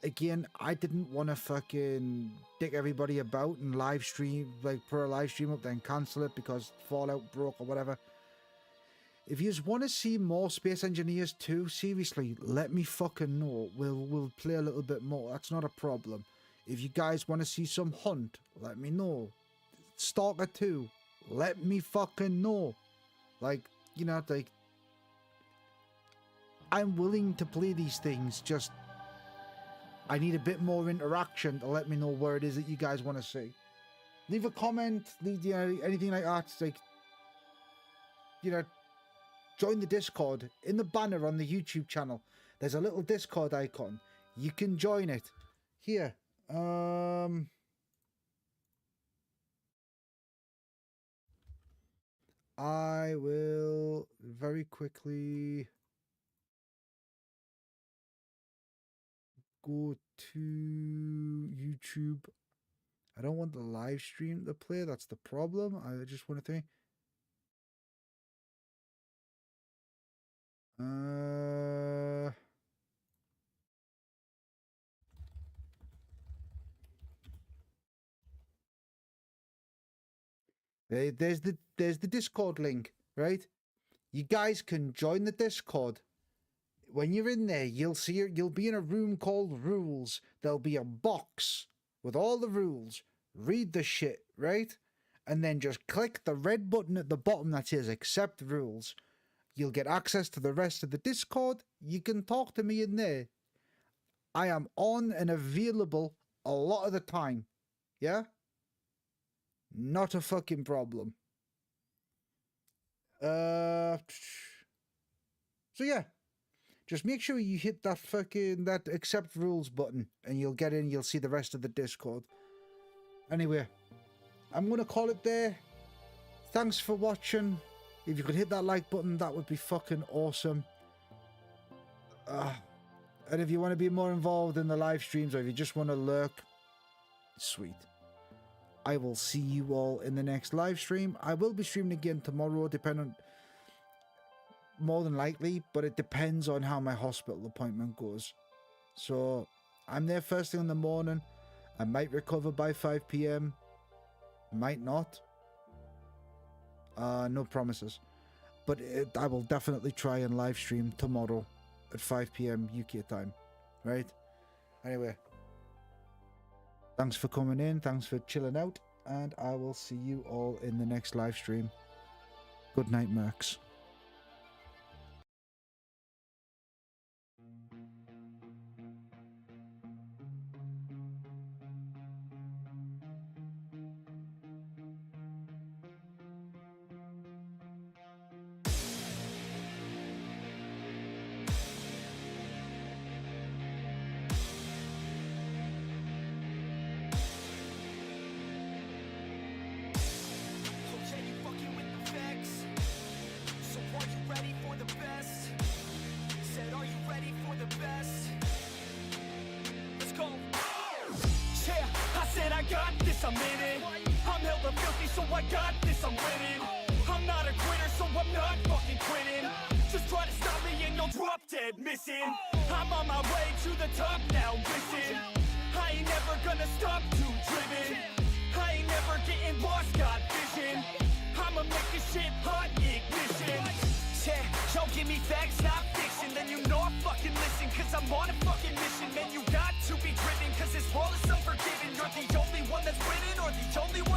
B: Again, I didn't want to fucking dick everybody about and live stream, like put a live stream up then cancel it because Fallout broke or whatever. If you just want to see more Space Engineers 2, seriously, let me fucking know. We'll play a little bit more. That's not a problem. If you guys want to see some Hunt, let me know. Stalker 2, let me fucking know. Like, you know, like, I'm willing to play these things, just I need a bit more interaction to let me know where it is that you guys want to see. Leave a comment, leave, you know, anything like that. Like, you know, join the Discord. In the banner on the YouTube channel, there's a little Discord icon. You can join it. Here. I will very quickly go to YouTube I don't want the live stream to play. That's the problem. I just want to think. There's the Discord link, right? You guys can join the Discord. When you're in there, you'll be in a room called Rules. There'll be a box with all the rules. Read the shit, right? And then just click the red button at the bottom that says Accept Rules. You'll get access to the rest of the Discord. You can talk to me in there. I am on and available a lot of the time. Yeah? Not a fucking problem. So yeah. Just make sure you hit that accept rules button and you'll get in, you'll see the rest of the Discord. Anyway, I'm going to call it there. Thanks for watching. If you could hit that like button, that would be fucking awesome. And if you want to be more involved in the live streams or if you just want to lurk, sweet. I will see you all in the next live stream. I will be streaming again tomorrow, more than likely, but it depends on how my hospital appointment goes. So I'm there first thing in the morning. I might recover by 5 PM. Might not. No promises. But I will definitely try and live stream tomorrow at 5 PM UK time. Right? Anyway. Thanks for coming in. Thanks for chilling out. And I will see you all in the next live stream. Good night, Mercs.
A: I'm in it. I'm hella filthy, so I got this, I'm winning. I'm not a quitter, so I'm not fucking quitting. Just try to stop me and you'll drop dead missing. I'm on my way to the top now, listen. I ain't never gonna stop too driven. I ain't never getting lost, got vision. I'ma make this shit hot, ignition. Yeah, y'all give me facts, not fiction. Then you know I fucking listen, cause I'm on a fucking mission. Man, you got to be driven, cause this world is unforgiving. You're the only one that's winning, or the only one